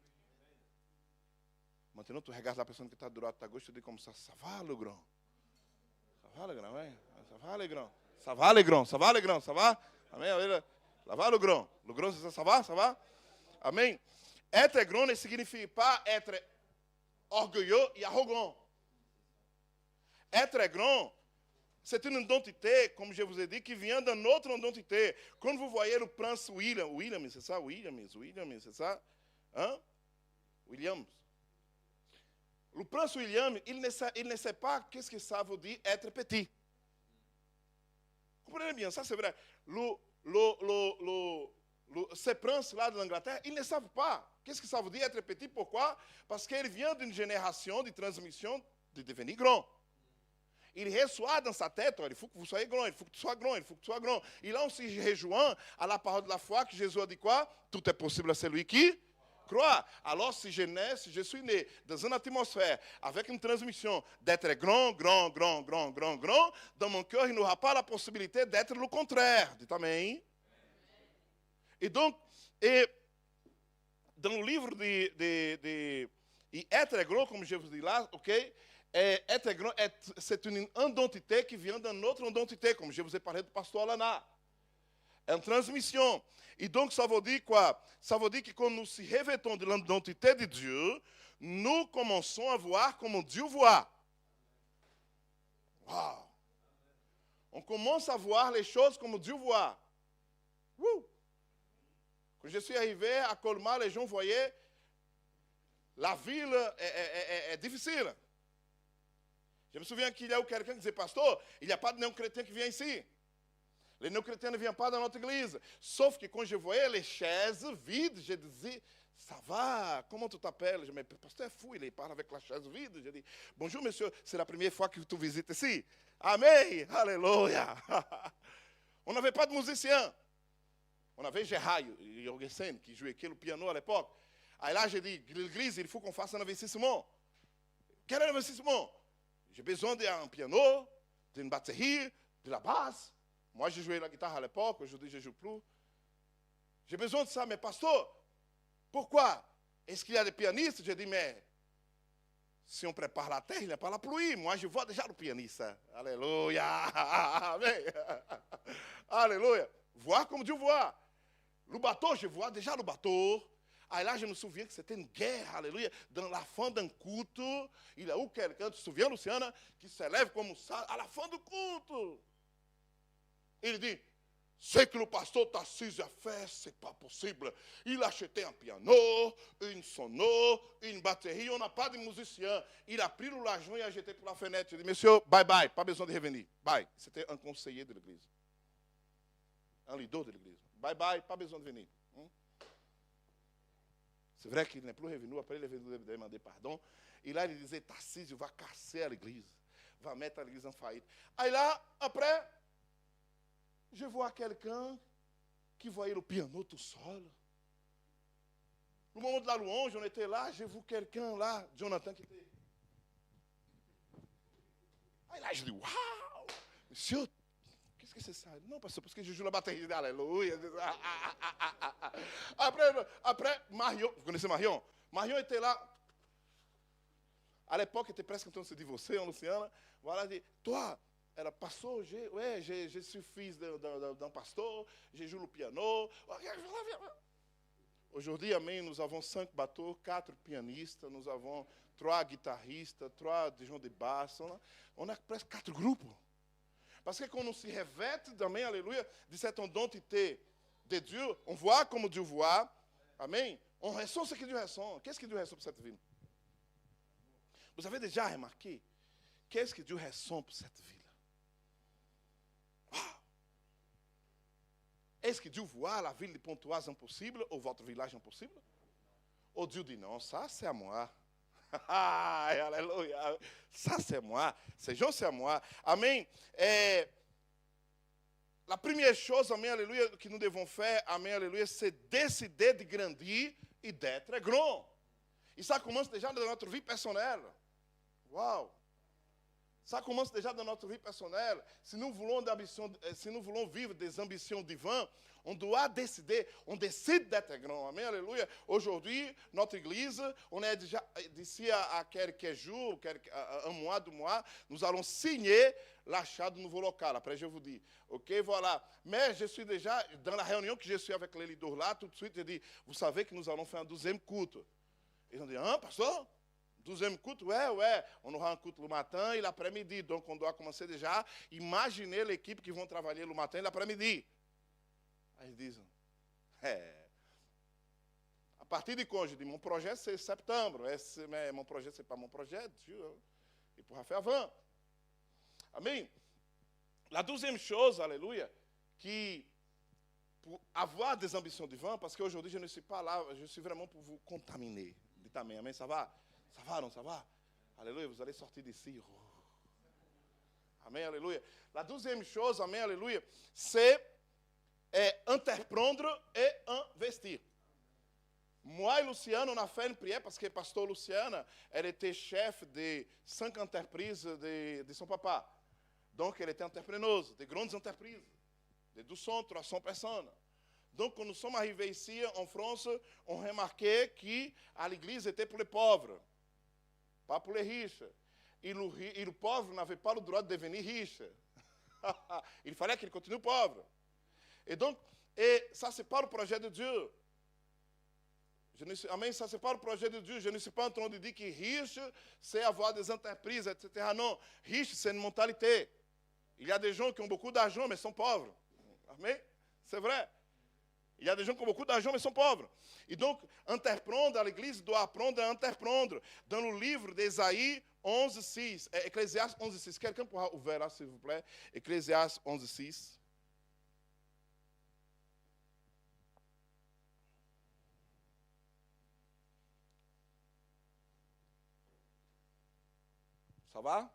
Maintenant, tu regardes la personne qui está à droite, à gauche, tu dis comme ça va le grand. Ça va le grand, oui. Ça va le grand. Ça va le grand, ça va le grand, ça va. Amen. Ça va le grand. Le grand, c'est ça, ça va, ça va. Amen. Être grand ne signifie pas être orgueilleux et arrogant. Être grand, c'est une identité, comme je vous ai dit, qui vient d'une autre identité. Quand vous voyez le prince William, c'est ça? William, c'est ça? Hein? Williams. Le prince William, il ne sait pas qu'est-ce que ça veut dire être petit. Comprenez bien, ça c'est vrai. Ces princes-là de l'Angleterre, ils ne savent pas qu'est-ce que ça veut dire être petit. Pourquoi? Parce qu'ils viennent d'une génération de transmission de devenir grand. Il reçoit dans sa tête, il faut que vous soyez grand, il faut que tu sois grand, il faut que tu sois grand. Et là, on se rejoint à la parole de la foi que Jésus a dit quoi? Tout est possible à celui qui croit. Alors, si je suis né dans une atmosphère avec une transmission d'être grand, dans mon cœur, il n'y aura pas la possibilité d'être le contraire. Dites Amen. Et donc, dans le livre de être grand, comme je vous dis là, ok? Être grand, c'est une identité qui vient d'une autre identité, comme je vous ai parlé do pasteur Alaná. É une transmission. Et donc, ça veut dire quoi? Ça veut dire que quand nous se revêtons de l'identité de Dieu, nous commençons à voir comme Dieu voit. Wow! On commence à voir les choses comme Dieu voit. Quand je suis arrivé à Colmar, les gens voyaient la ville est difficile. Je me souviens qu'il y a eu quelqu'un qui disait, pasteur, il n'y a pas de néo-chrétien qui vient ici. Les néo-chrétiens ne viennent pas dans notre église. Sauf que quand je voyais les chaises vides, je disais, ça va, comment tu t'appelles? Je me dis, pasteur est fou, il parle avec la chaise vide. Je dis, bonjour monsieur, c'est la première fois que tu visites ici. Amen, alléluia. On n'avait pas de musicien. On avait Gérard Jorgensen qui jouait le piano à l'époque. Et là, j'ai dit, l'église, il faut qu'on fasse un investissement. Quel est l'investissement? J'ai besoin d'un piano, d'une batterie, de la basse. Moi, j'ai joué la guitare à l'époque, aujourd'hui, je ne joue plus. J'ai besoin de ça, mais pasteur, pourquoi? Est-ce qu'il y a des pianistes? J'ai dit, mais si on prépare la terre, il n'y a pas la pluie. Moi, je vois déjà le pianiste. Alléluia. Amen. Alléluia. Voir comme Dieu voit. Le bateau, je vois déjà le bateau. Ah, là, je me souviens que c'était une guerre, alléluia. Dans la fin d'un culte, il y a eu quelqu'un, tu te souviens, Luciana, qui se lève comme ça à la fin du culte. Il dit, ce que le pasteur Tarcisse a fait, ce n'est pas possible. Il a acheté un piano, une sono, une batterie. On n'a pas de musicien. Il a pris l'argent et a jeté par la fenêtre. Il dit, monsieur, bye bye, pas besoin de revenir. Bye. C'était un conseiller de l'église. Un leader de l'église. Bye bye, pas besoin de venir. C'est vrai qu'il n'est plus revenu. Après, il est venu demander pardon. Et là, il disait, Tarcisse va casser à l'église. Va mettre l'église en faillite. Et là, après, je vois quelqu'un qui voyait le piano tout seul. Au moment de la louange, on était là, j'ai vu quelqu'un là, Jonathan, qui était. Aí là, je dis, waouh, monsieur, qu'est-ce que c'est ça? Non, parce que je joue la batterie, alléluia. Après, Marion, vous connaissez Marion? Marion était là. À l'époque, il était presque en train de se divorcer, hein, Luciana. Voilà, il dit, toi, elle pastor, je suis fils d'un pasteur, je joue le piano. Aujourd'hui, amém, nous avons 5 bateaux, 4 pianistes, nous avons 3 guitaristes, 3 gens de basse. On a presque 4 groupes. Parce que quand on se revête, amém, alléluia, de cette identité de Dieu, on voit comme Dieu voit, amém, on ressent ce que Dieu ressent. Qu'est-ce que Dieu ressent pour cette ville? Vous avez déjà remarqué, qu'est-ce que Dieu ressent pour cette ville? Est-ce que Dieu voit la ville de Pontoise impossible ou votre village impossible? Ou Dieu dit non, ça c'est à moi. Alléluia. Ça c'est moi. Ces gens c'est à moi. Amen. La première chose, amen, alléluia, que nous devons faire, amen, alléluia, c'est décider de grandir et d'être grand. Et ça commence déjà dans notre vie personnelle. Waouh! Ça commence déjà dans notre vie personnelle. Si nous voulons vivre des ambitions divines, on doit décider, on décide d'être grand. Amen, alléluia. Aujourd'hui, notre église, on est déjà, d'ici à quelques jours, un mois, 2 mois, nous allons signer l'achat du nouveau local. Après, je vous dis, ok, voilà. Mais je suis déjà, dans la réunion que je suis avec les leaders là, tout de suite, je dis, vous savez que nous allons faire un 12e culte. Ils ont dit, hein, pasteur? 12e culte, ouais, on aura un culte le matin et l'après-midi. Donc, on doit commencer déjà à imaginer l'équipe qui vont travailler le matin et l'après-midi. Aí ils disent, à partir de quand? Je dis, mon projet, c'est septembre. Mais mon projet, ce n'est pas mon projet. Dieu, il pourra faire avant. Amen. La 12e chose, alléluia, qui, pour avoir des ambitions divines, parce qu'aujourd'hui, je ne suis pas là, je suis vraiment pour vous contaminer. Dites amen, amen, ça va? Ça va, non, ça va? Alléluia, vous allez sortir d'ici. Oh. Amen, alléluia. La 12e chose, amen, alléluia, c'est entreprendre et investir. Moi et Luciana, on a fait une prière parce que le pasteur Luciana, elle était chef de 5 entreprises de son papa. Donc, elle était entrepreneuse de grandes entreprises, de 200, 300 personnes. Donc, quand nous sommes arrivés ici en France, on remarquait que l'église était pour les pauvres, pas pour les riches. Et le pauvre n'avait pas le droit de devenir riche. Il fallait qu'il continue pauvre. Et donc, ça, c'est pas le projet de Dieu. Amém, ça, c'est pas le projet de Dieu. Je ne suis pas en train de dire que riche, c'est avoir des entreprises, etc. Non, riche, c'est une mentalité. Il y a des gens qui ont beaucoup d'argent, mais sont pauvres. Amém? C'est vrai. Il y a des gens qui ont beaucoup d'argent, mais sont pauvres. Et donc, entreprendre, l'église doit apprendre à entreprendre. Dans le livre d'Ésaïe 11:6, Ecclésiastes 11:6. Quelqu'un pourra ouvrir là, s'il vous plaît? Ecclésiastes 11:6. Ça va?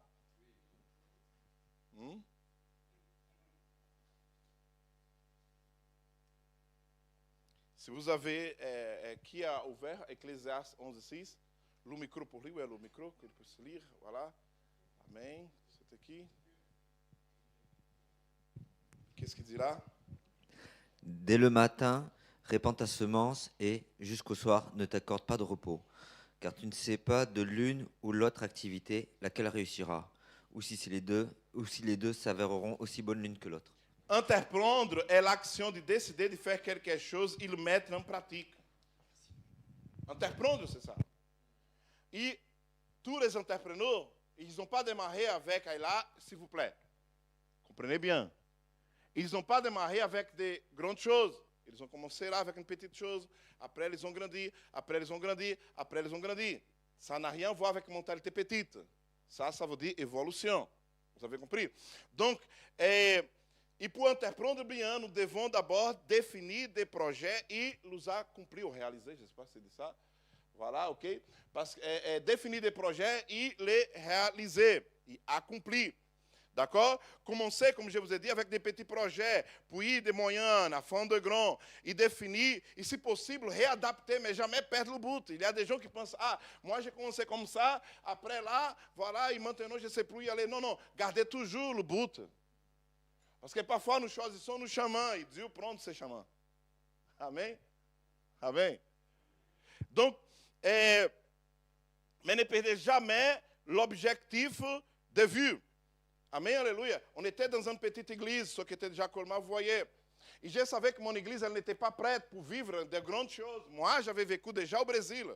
Si vous avez, qui a ouvert Ecclésiastes 11:6, le micro pour lui, où est le micro, qu'il puisse lire, voilà. Amen. C'est qui? Qu'est-ce qu'il dit là? Dès le matin, répands ta semence et jusqu'au soir, ne t'accorde pas de repos. car tu ne sais pas de l'une ou l'autre activité laquelle réussira, ou si les deux s'avéreront aussi bonnes l'une que l'autre. Entreprendre é l'action de décider de faire quelque chose e le mettre en pratique. Entreprendre, c'est ça. Et tous les entrepreneurs, ils n'ont pas démarré avec, là, s'il vous plaît, comprenez bien, ils n'ont pas démarré avec des grandes choses. Ils ont commencé là avec une petite chose, après ils ont grandi, après ils ont grandi, après ils ont grandi. Ça n'a rien à voir avec mentalité petite. Ça veut dire évolution. Vous avez compris? Donc, e pour entreprendre bien, nous devons d'abord définir des projets et les accomplir ou réaliser, je ne sais pas si c'est dit ça. Voilà, ok? Parce que définir des projets et les réaliser et accomplir. D'accord? Commencer, comme je vous ai dit, avec des petits projets, puis des moyens, à fond de grand, et définir, et si possible, réadapter, mais jamais perdre le but. Il y a des gens qui pensent, moi j'ai commencé comme ça, après là, voilà, et maintenant je ne sais plus y aller. Non, non, gardez toujours le but. Parce que parfois nous choisissons nos chemins, et Dieu prend ses chemins. Amen? Amen. Donc, mais ne perdez jamais l'objectif de vue. Amen, alléluia. On était dans une petite église, ce qui était déjà Colmar, vous voyez. Et je savais que mon église, elle n'était pas prête pour vivre de grandes choses. Moi, j'avais vécu déjà au Brésil.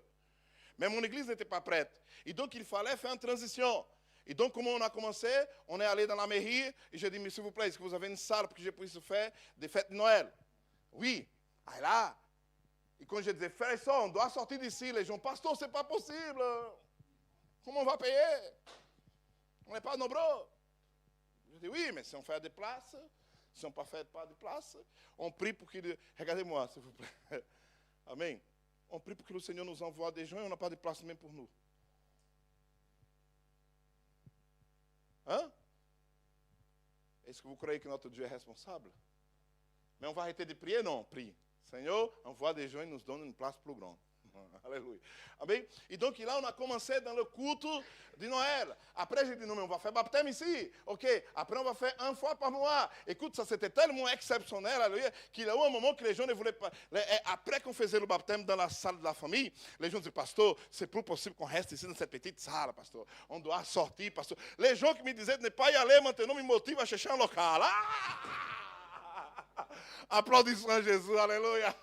Mais mon église n'était pas prête. Et donc, il fallait faire une transition. Et donc, comment on a commencé? On est allé dans la mairie et j'ai dit, mais s'il vous plaît, est-ce que vous avez une salle pour que je puisse faire des fêtes de Noël? Oui. Ah là. Et quand je disais, frère et soeur, on doit sortir d'ici, les gens, pasteur, c'est pas possible. Comment on va payer? On n'est pas nombreux. Je dis, oui, mais si on fait des places, si on ne fait pas de place, on prie pour qu'il... Regardez-moi, s'il vous plaît. Amen. On prie pour que le Seigneur nous envoie des gens et on n'a pas de place même pour nous. Hein? Est-ce que vous croyez que notre Dieu est responsable? Mais on va arrêter de prier? Non, prie. Seigneur, envoie des gens et nous donne une place plus grande. Alléluia. Amen. Et donc là, on a commencé dans le culte de Noël. Après, j'ai dit, non, mais on va faire baptême ici. OK. Après, on va faire une fois par mois. Écoute, ça c'était tellement exceptionnel, alléluia, qu'il y a eu un moment que les gens ne voulaient pas. Après qu'on faisait le baptême dans la salle de la famille, les gens disaient, pasteur, c'est plus possible qu'on reste ici dans cette petite salle, pasteur. On doit sortir, pasteur. Les gens qui me disaient de ne pas y aller maintenant me motivent à chercher un local. Applaudissons à Jésus, alléluia.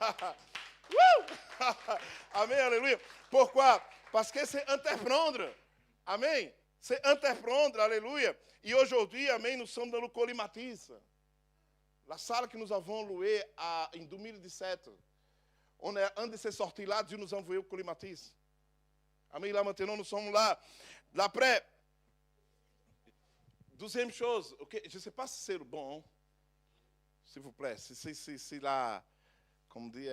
Amen, alléluia. Pourquoi? Parce que c'est entreprendre. Amen. C'est entreprendre, alléluia. Et aujourd'hui, amen, nous sommes dans le Colimatis. La salle que nous avons louée en 2017. On est un de ces sorties-là, Dieu nous a envoyé au Colimatis. Amen, là maintenant nous sommes là. L'après, deuxième chose, okay, je ne sais pas si c'est le bon, s'il vous plaît, si là, comme dit,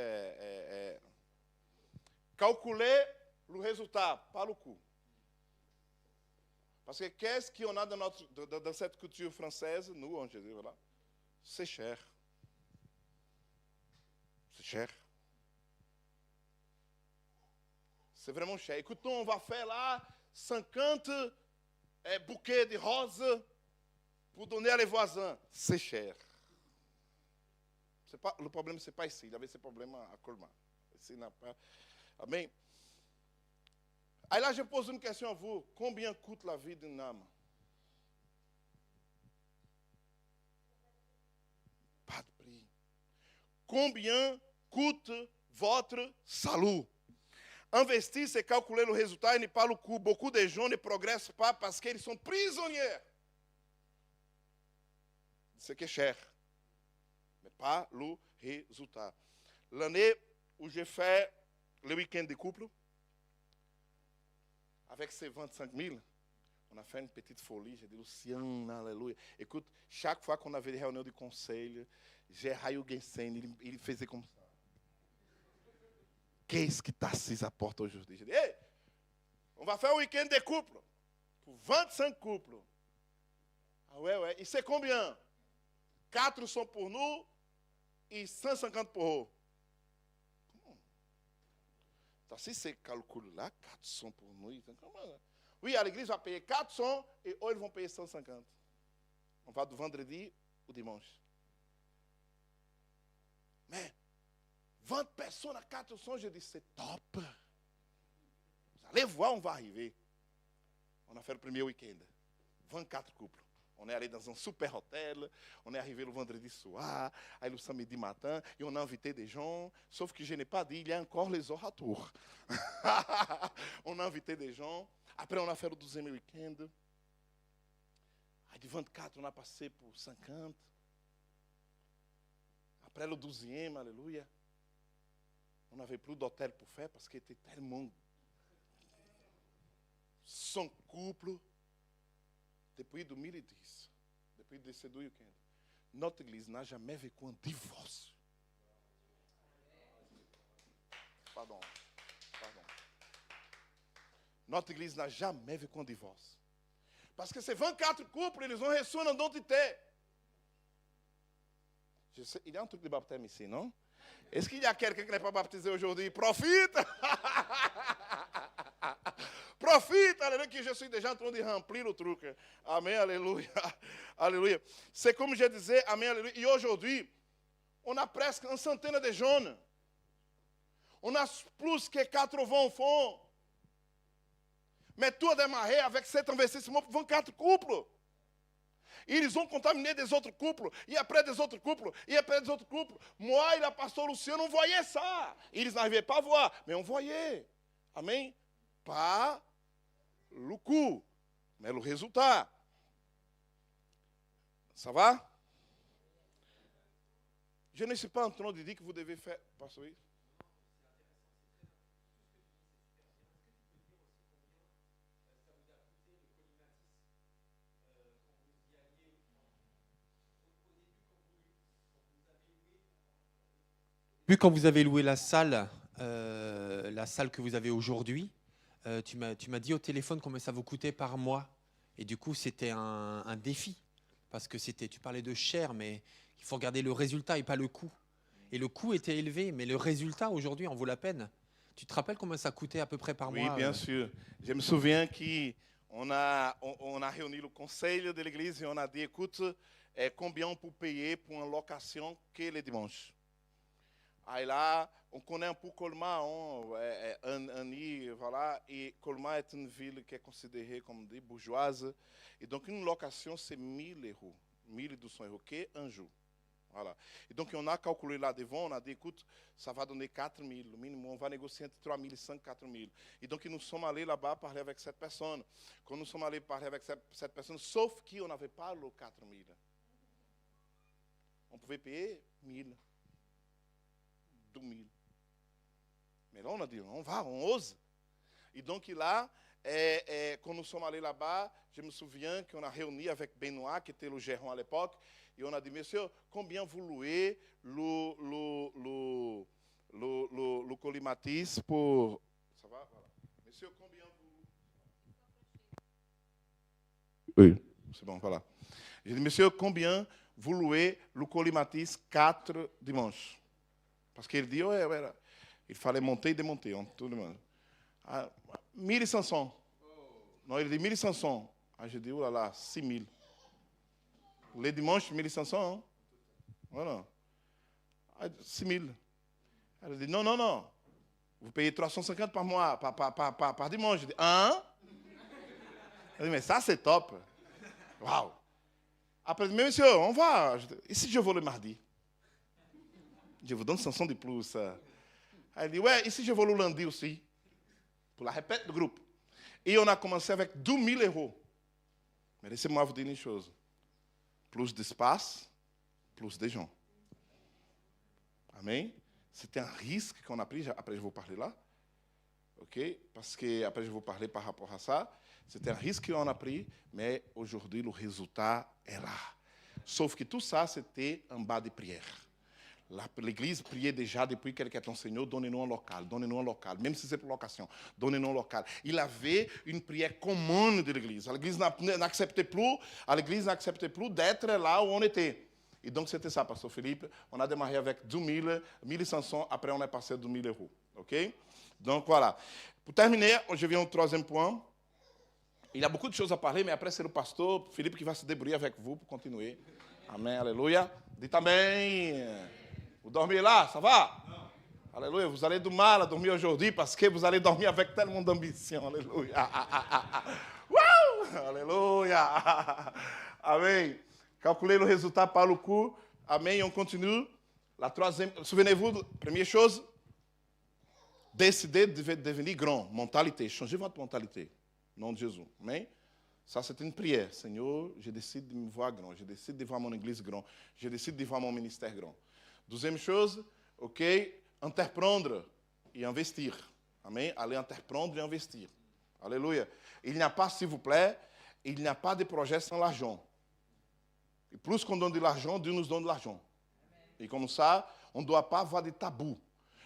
calculer le résultat, pas le coût. Parce que qu'est-ce qu'on a dans cette culture française, nous, en Jésus, voilà, c'est cher. C'est cher. C'est vraiment cher. Écoute, on va faire là 50 bouquets de roses pour donner à les voisins. C'est cher. Pas, le problème, ce n'est pas ici. Il y avait ce problème à Colmar. Ici, n'a pas. Amen. Et là, je pose une question à vous. Combien coûte la vie d'une âme? Pas de prix. Combien coûte votre salut? Investir, c'est calculer le résultat et ne pas le coût. Beaucoup de gens ne progressent pas parce qu'ils sont prisonniers. Ce qui est cher. Mais pas le résultat. L'année où j'ai fait le week-end de couple, avec ces 25 000, on a fait une petite folie. J'ai dit, Luciano, alléluia. Écoute, chaque fois qu'on avait des réunions de conseil, Gérard Hugensen, il faisait comme ça. Qu'est-ce qui t'assise à la porte aujourd'hui? J'ai dit, hey, on va faire un week-end de couple pour 25 couples. Ah ouais. Et c'est combien? 4 sont pour nous et 150 pour eux. Então, si c'est calcul-là, 400 pour nous. Oui, à l'église va payer 400 et eux, ils vont payer 150. On va du vendredi au dimanche. Mais 20 personnes à 400, je dis, c'est top. Allez voir, on va arriver. On a fait le premier week-end. 24 couples. On est allé dans un super hôtel. On est arrivé le vendredi soir, aí le samedi matin, et on a invité des gens. Sauf que je n'ai pas dit, il y a encore les orateurs. On a invité des gens. Après, on a fait le 12e week-end. De 24, on a passé pour 50. Après le 12e, alléluia, on n'avait plus d'hôtel pour faire parce qu'il était tellement 100 couples. Depuis 2010, depuis ces 2 week-ends, notre église n'a jamais vécu un divorce. Pardon. Notre église n'a jamais vécu un divorce. Parce que ces 24 couples, ils ont reçu une identité. Je sais, il y a un truc de baptême ici, non? Est-ce qu'il y a quelqu'un qui n'est pas baptisé aujourd'hui? Profite! Profite, alléluia, que je suis déjà en train de remplir le truc. Amen, alléluia. Alléluia. C'est comme je disais, amen, alléluia. Et aujourd'hui, on a presque une centaine de jeunes. On a plus que 80 enfants. Mais tout a démarré avec cet investissement pour 24 couples. Ils ont contaminé des autres couples, et après des autres couples, et après des autre couples. Moi et la pasteur Luciano, on voyait ça. Ils n'arrivaient pas à voir, mais on voyait. Amen. Pas le coup, mais le résultat. Ça va? Je ne suis pas en train de dire que vous devez faire. Pasteur, oui? Puis quand vous avez loué la salle que vous avez aujourd'hui, tu m'as dit au téléphone combien ça vous coûtait par mois. Et du coup, c'était un défi. Parce que tu parlais de cher, mais il faut regarder le résultat et pas le coût. Et le coût était élevé, mais le résultat aujourd'hui en vaut la peine. Tu te rappelles combien ça coûtait à peu près par mois? Oui, bien sûr. Je me souviens qu'on a réuni le conseil de l'église et on a dit, écoute, combien on peut payer pour une location que le dimanche? Aí lá, on connaît un peu Colmar, voilà, et Colmar est une ville qui est considérée comme des bourgeoise. Et donc, une location, c'est 1 000 euros, 1 200 euros, qui est un jour. Voilà. Et donc, on a calculé là devant, on a dit, écoute, ça va donner 4 000, le minimum, on va négocier entre 3 500 et 4 000. Et donc, nous sommes allés là-bas parler avec cette personne. Quand nous sommes allés parler avec cette personne, sauf qu'on n'avait pas le 4 000. On pouvait payer 1 000. 2 000. Mais là, on a dit, on va, on ose. Et donc là, quand nous sommes allés là-bas, je me souviens qu'on a réuni avec Benoît, qui était le gérant à l'époque, et on a dit, monsieur, combien vous louez le colimatis pour... Ça va? Voilà. Monsieur, combien vous... Oui, c'est bon, voilà. J'ai dit, monsieur, combien vous louez le colimatis 4 dimanches? Parce qu'il dit, ouais, il fallait monter et démonter, tout le monde. 1500. Non, il dit 1500. Ah, je dis, oh là là, 6000. Les dimanches, 1500. Hein? Voilà. 6000. Elle dit, non. Vous payez 350 par mois, par dimanche. Je dis, hein? Elle dit, mais ça, c'est top. Waouh. Après, mais monsieur, on va. Et si je vole le mardi? Je vous donne 500 de plus. Elle dit, ouais, ici je vole le lundi aussi. Pour la répète du groupe. Et on a commencé avec 2 000 euros. Mais laissez-moi vous dire une chose. Plus d'espace, plus de gens. Amen. C'était un risque qu'on a pris. Après, je vais vous parler là. OK? Parce que après, je vais vous parler par rapport à ça. C'était un risque qu'on a pris, mais aujourd'hui, le résultat est là. Sauf que tout ça, c'était en bas de prière. L'église priait déjà depuis qu'elle était enseignée, donnez-nous un local, même si c'est pour location, donnez-nous un local. Il avait une prière commune de l'église. L'église n'acceptait plus d'être là où on était. Et donc c'était ça, Pasteur Philippe. On a démarré avec 2 000, 1500, après on est passé à 2 000 euros. OK? Donc voilà. Pour terminer, je viens au 3e point. Il y a beaucoup de choses à parler, mais après c'est le pasteur Philippe qui va se débrouiller avec vous pour continuer. Amen, alléluia. Dites amen. Vous dormez là, ça va? Alléluia. Vous allez du mal à dormir aujourd'hui parce que vous allez dormir avec tellement d'ambition. Alléluia. Uau! Alléluia. Amen. Calculez le résultat par le coup. Amen. On continue. La troisième. Souvenez-vous, première chose, décidez de devenir grand. Mentalité. Changez votre mentalité. Au nom de Jésus. Amen. Ça, c'est une prière. Seigneur, je décide de me voir grand. Je décide de voir mon église grand. Je décide de voir mon ministère grand. Deuxième chose, ok, entreprendre et investir. Amen. Allez entreprendre et investir. Alléluia. Il n'y a pas, s'il vous plaît, il n'y a pas de projet sans l'argent. Et plus qu'on donne de l'argent, Dieu nous donne de l'argent. Et comme ça, on ne doit pas avoir de tabou.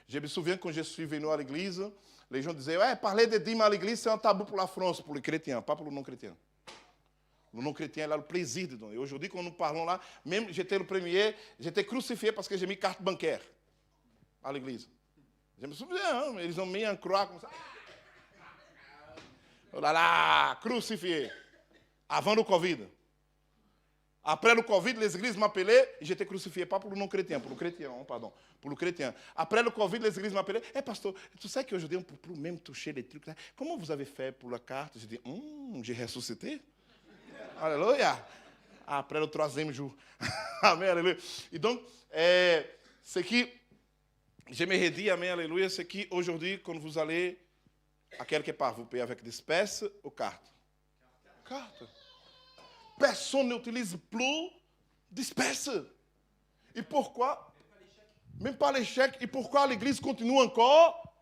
Je me souviens quand je suis venu à l'église, les gens disaient, ouais, parler de dîmes à l'église, c'est un tabou pour la France, pour les chrétiens, pas pour les non-chrétiens. Le non-chrétien, il a le plaisir de donner. Aujourd'hui, quand nous parlons là, même j'étais le premier, j'étais crucifié parce que j'ai mis carte bancaire à l'église. Je me souviens, hein, ils ont mis un croix comme ça. Oh là là, crucifié. Avant le Covid. Après le Covid, les églises m'appelaient et j'étais crucifié, pas pour le non-chrétien, pour le chrétien, pardon, pour le chrétien. Après le Covid, les églises m'appelaient, pasteur, tu sais qu'aujourd'hui, on ne peut plus même toucher les trucs là. Comment vous avez fait pour la carte? J'ai dit, j'ai ressuscité. Alléluia. Après le troisième jour. Amen, alléluia. Et donc, ce qui, je me redis, amen, alléluia, c'est qu'aujourd'hui, quand vous allez à quelque part, vous payez avec des espèces ou cartes? Carte. Personne n'utilise plus d'espèces. Et pourquoi? Même pas les chèques. Et pourquoi l'église continue encore?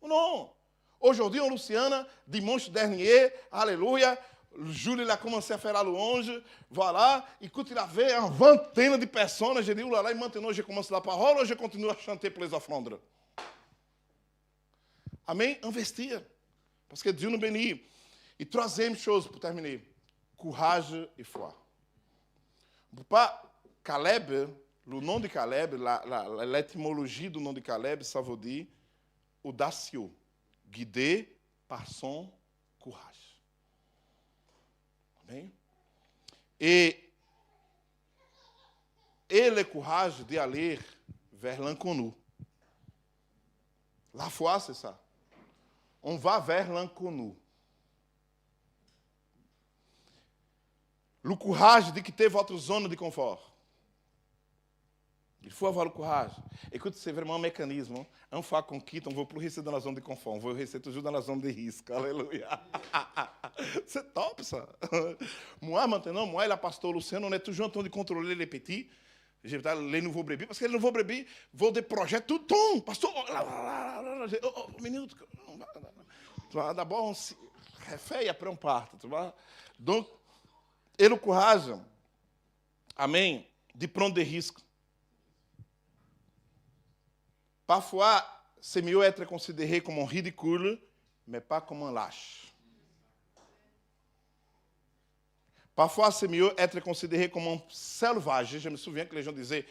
Non. Aujourd'hui, en Louisiana, dimanche dernier, alléluia, Júlio il a commencé à faire la louange, voilà, écoute, il avait une vingtaine de personnes, j'ai dit, oulala, et maintenant je commence la parole, ou je continue à chanter pour les offrandes. Amém? Investir, parce que Dieu nous bénit. Et troisième chose, pour terminer, courage et foi. Pas Caleb, le nom de Caleb, l'étymologie du nom de Caleb, ça veut dire audacieux, guidé par son courage. Amém? Et le courage d'aller vers l'inconnu. La foi, c'est ça. On va vers l'inconnu. Le courage de quitter votre zone de confort. Il faut avoir le courage. Écoute, c'est vraiment un mécanisme. Une fois qu'on quitte, on ne veut plus rester dans la zone de confort. On veut rester toujours dans la zone de risque. Alléluia. C'est top, ça. Moi, maintenant, moi et la pasteur Luciano, on est toujours en train de contrôler les petits. Les nouveaux brebis. Parce que les nouveaux brebis vont des projets tout le temps. Pasteur, minute. D'abord, on se refait et après on part. Tu vois? Donc, et le courage, amém, de prendre des risques. Parfois, c'est mieux être considéré comme un ridicule, mais pas comme un lâche. Parfois, c'est mieux être considéré comme un selvage. Je me souviens que les gens disaient,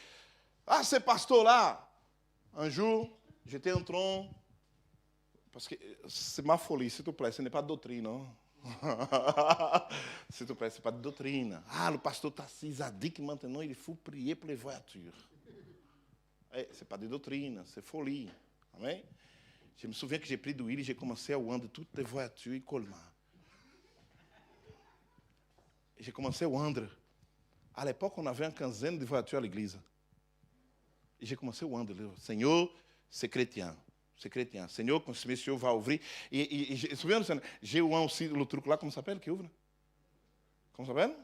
ah, ce pasteur-là. Un jour, j'étais en train, parce que c'est ma folie, s'il te plaît, ce n'est pas doctrine, non? S'il te plaît, ce n'est pas de doctrine. Ah, le pasteur Tassis a dit que maintenant il faut prier pour les voitures. Ce n'est pas de doutrine, c'est folie. Amém? Je me souviens que j'ai pris do huile et j'ai commencé à vendre toutes les voitures et Colmar. J'ai commencé à vendre. À l'époque, on avait une quinzaine de voitures à l'église. Et j'ai commencé à vendre. Senhor, c'est chrétien. C'est chrétien. Senhor, quand ce monsieur va ouvrir. Et je me souviens, j'ai aussi le truc là, comment ça s'appelle, qui ouvre? Comment ça s'appelle?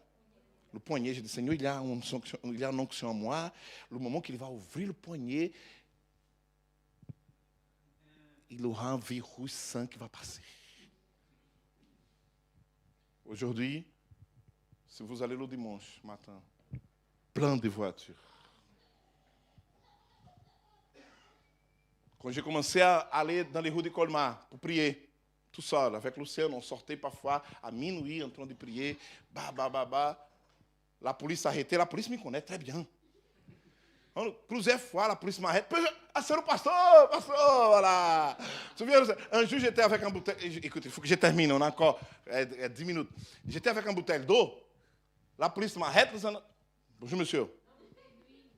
Le poignet. J'ai dit, Seigneur, il y a une onction en moi. Le moment qu'il va ouvrir le poignet, il aura un virus sain qui va passer. Aujourd'hui, si vous allez le dimanche matin, plein de voitures. Quand j'ai commencé à aller dans les rues de Colmar pour prier, tout seul, avec Luciano, on sortait parfois à minuit en train de prier, La police arrêtait, la police me connaît très bien. Plusieurs fois, la police m'arrête. Ah, c'est le pasteur, voilà. Tu viens, un jour, j'étais avec un bouteille. Écoute, il faut que je termine, on a encore 10 minutes. J'étais avec un bouteille d'eau. La police m'arrête. Bonjour, monsieur.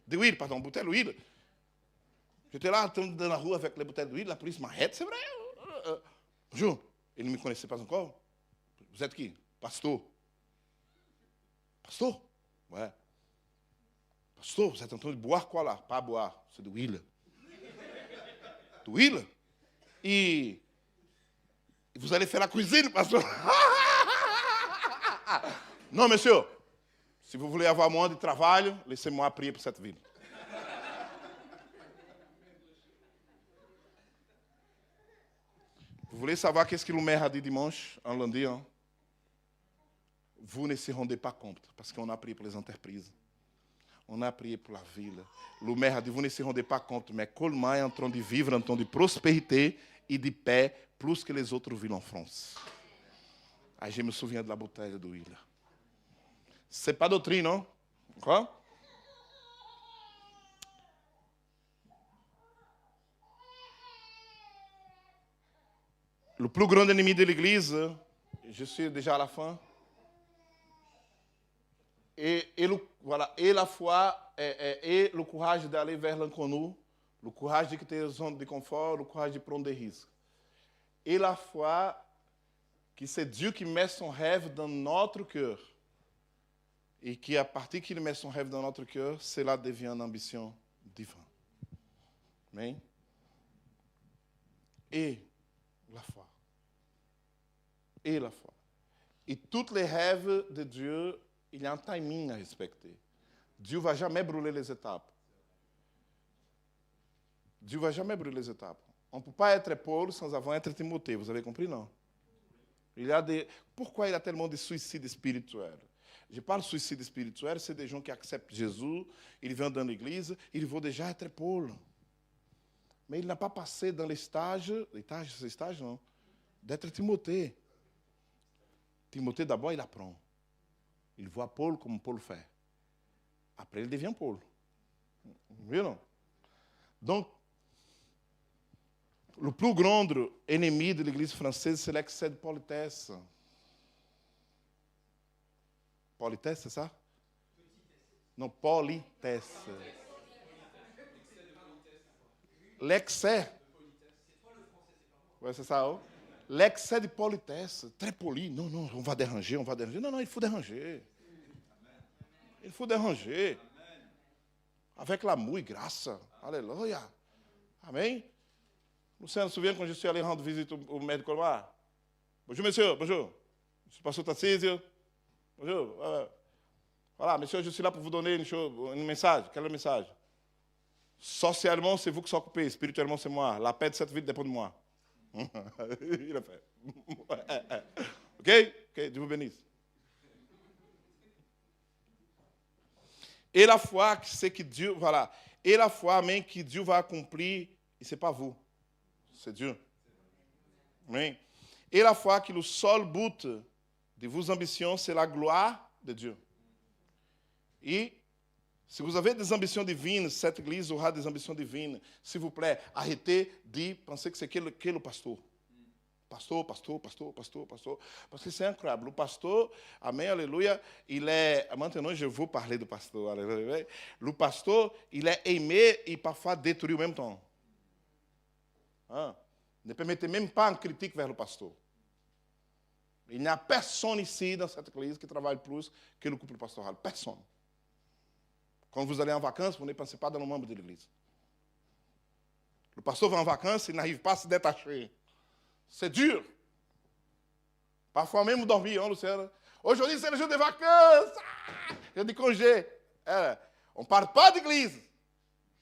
De huile, pardon, bouteille d'huile. J'étais là, dans la rue avec les bouteilles d'huile, la police m'arrête, c'est vrai. Bonjour. Il ne me connaissait pas encore. Vous êtes qui? Pasteur. Pasteur? Ouais. Pasteur, vous êtes en train de boire quoi là? Pas boire, c'est de l'huile. De l'huile? Et vous allez faire la cuisine, pasteur? Non, monsieur. Si vous voulez avoir moins de travail, laissez-moi prier pour cette ville. Vous voulez savoir qu'est-ce que le maire a dit dimanche en lundi? Hein? Vous ne se rendez pas compte, parce qu'on a prié pour les entreprises. On a prié pour la ville. Le maire a dit, vous ne se rendez pas compte, mais Colmar est en train de vivre un temps de prospérité et de paix plus que les autres villes en France. Aí je me souviens de la bouteille d'huile. C'est pas doutrine, non? Quoi? Le plus grand ennemi de l'Église, je suis déjà à la fin, et la foi et le courage d'aller vers l'inconnu, le courage de quitter la zone de confort, le courage de prendre des risques. Et la foi que c'est Dieu qui met son rêve dans notre cœur. Et que à partir qu'il met son rêve dans notre cœur, cela devient une ambition divine. Amém? Et la foi. Et la foi. Et tous les rêves de Dieu, il y a un timing à respecter. Dieu ne va jamais brûler les étapes. Dieu ne va jamais brûler les étapes. On ne peut pas être Paul sans avoir être Timothée. Vous avez compris, non? Pourquoi il y a tellement de suicide spirituel? Je parle de suicide spirituel, c'est des gens qui acceptent Jésus, ils viennent dans l'église, ils vont déjà être Paul. Mais il n'a pas passé dans les stages non, d'être Timothée. Timothée, d'abord, il apprend. Il voit Paul comme Paul fait. Après, il devient Paul. Oui, non? Donc, le plus grand ennemi de l'Église française, c'est l'excès de politesse. Politesse, c'est ça? Non, politesse. L'excès. Oui, c'est ça. Oh? L'excès de politesse. Très poli. Non, non, on va déranger. Non, non, il faut déranger. Il faut déranger. Avec l'amour et grâce. Alléluia. Amen. Vous vous souvenez quand je suis allé rendre visite au maire de Colmar? Bonjour, monsieur. Bonjour. Je suis pasteur Tarcísio. Bonjour. Voilà, monsieur, je suis là pour vous donner un message. Quel est le message? Socialement, c'est vous qui s'occupez. Spirituellement, c'est moi. La paix de cette ville dépend de moi. Il a fait. OK? Dieu vous bénisse. Et la foi, c'est que Dieu, voilà. Et la foi, mais que Dieu va accomplir, et ce n'est pas vous. C'est Dieu. Amém. Et la foi que le seul but de vos ambitions, c'est la gloire de Dieu. Et si vous avez des ambitions divines, cette église aura des ambitions divines. S'il vous plaît, arrêtez de penser que c'est que le pasteur. Pasteur. Parce que c'est incroyable. Le pasteur, amém, alléluia, il est... Maintenant, je veux parler du pasteur. Alléluia. Le pasteur, il est aimé et parfois détruit en même temps. Hein? Ne permettez même pas une critique vers le pasteur. Il n'y a personne ici dans cette église qui travaille plus que le couple pastoral. Personne. Quand vous allez en vacances, vous ne pensez pas dans le membre de l'église. Le pasteur va en vacances, il n'arrive pas à se détacher. C'est dur. Parfois même dormir, hein, Luciano. Aujourd'hui, c'est le jour des vacances. Jour de congé. On ne part pas d'église.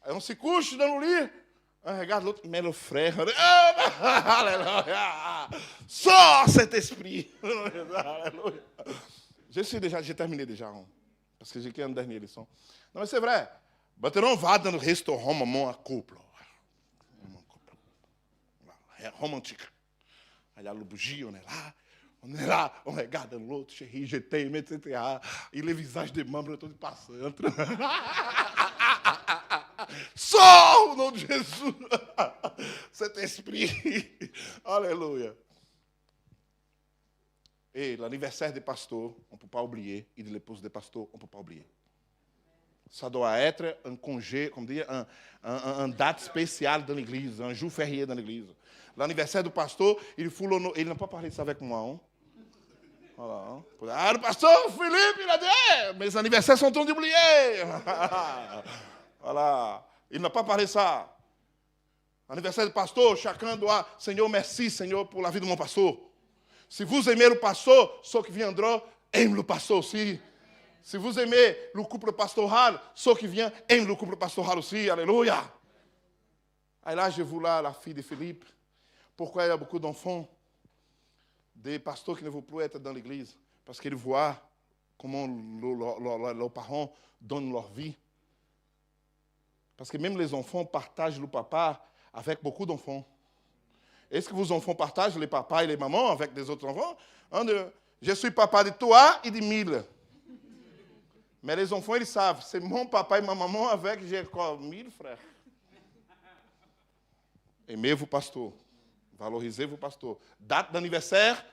On se couche dans le lit. On regarde l'autre, mais le frère. Alléluia. Sors cet esprit. Alléluia. J'ai terminé déjà. Hein, parce que j'ai qu'une dernière leçon. Non, mais c'est vrai. Maintenant, on va dans le restaurant, maman, un couple. Romantique. Il y a le bougie, on est là, on regarde l'autre, chérie, je t'aime, etc. Et le visage des membres tout passant. Sors au nom de Jésus. Cet esprit. Alléluia. Et l'anniversaire des pasteurs, on ne peut pas oublier. Et de l'épouse des pasteurs, on ne peut pas oublier. Ça doit être un congé, comme dire, un date spéciale dans l'église, un jour férié dans l'église. L'anniversaire du pasteur, il n'a pas parlé ça avec moi. Hein? Voilà, hein? Ah, le pasteur Philippe, il a dit, mes anniversaires sont tous oubliés. Voilà, il n'a pas parlé ça. Anniversaire du pasteur, chacun doit, Seigneur, merci Seigneur pour la vie de mon pasteur. Si vous aimez le pasteur, ceux qui viendront aiment le pasteur aussi. Si vous aimez le couple pastoral, ceux qui viennent aiment le couple pastoral aussi. Alléluia. Et là, je vois la fille de Philippe. Pourquoi il y a beaucoup d'enfants, des pasteurs qui ne veulent plus être dans l'église? Parce qu'ils voient comment leurs parents donnent leur vie. Parce que même les enfants partagent le papa avec beaucoup d'enfants. Est-ce que vos enfants partagent les papas et les mamans avec des autres enfants? Je suis papa de toi et de 1000. Mais les enfants, ils savent, c'est mon papa et ma maman avec, j'ai encore 1000 frères. Aimez vos pasteurs. Valorisez vos pasteurs. Date d'anniversaire,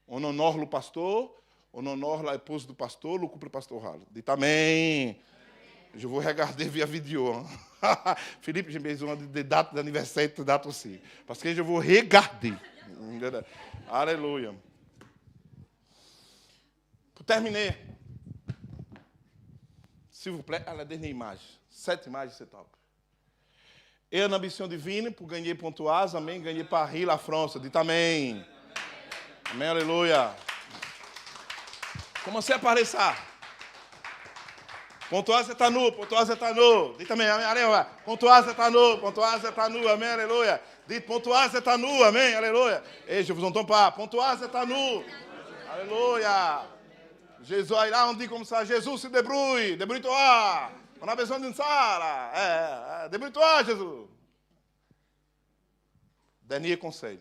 on honore le pasteur, on honore l'épouse du pasteur, le couple pastoral. Dites Amen. Je vais regarder via vidéo. Hein. Philippe, j'ai besoin de dates d'anniversaire et de dates aussi. Parce que je vais regarder. Alléluia. Pour terminer, s'il vous plaît, à la dernière image. Cette image, c'est top. Et une ambition divine pour gagner Pontoise, amém, gagner Paris, la France. Dites Amém. Amém, alléluia. Commencez à parler ça. Pontoise est à nous, Pontoise est à nous. Dites Amém, alléluia. Pontoise est à nous, Pontoise est à nous, amém, alléluia. Dites Pontoise est à nous, amém, alléluia. Et je ne vous entends pas. Pontoise est à nous. Alléluia. Jésus est là, on dit comme ça, Jésus se débrouille, débrouille-toi. On a besoin d'une salle. Débrouille-toi, Jésus. Dernier conseil.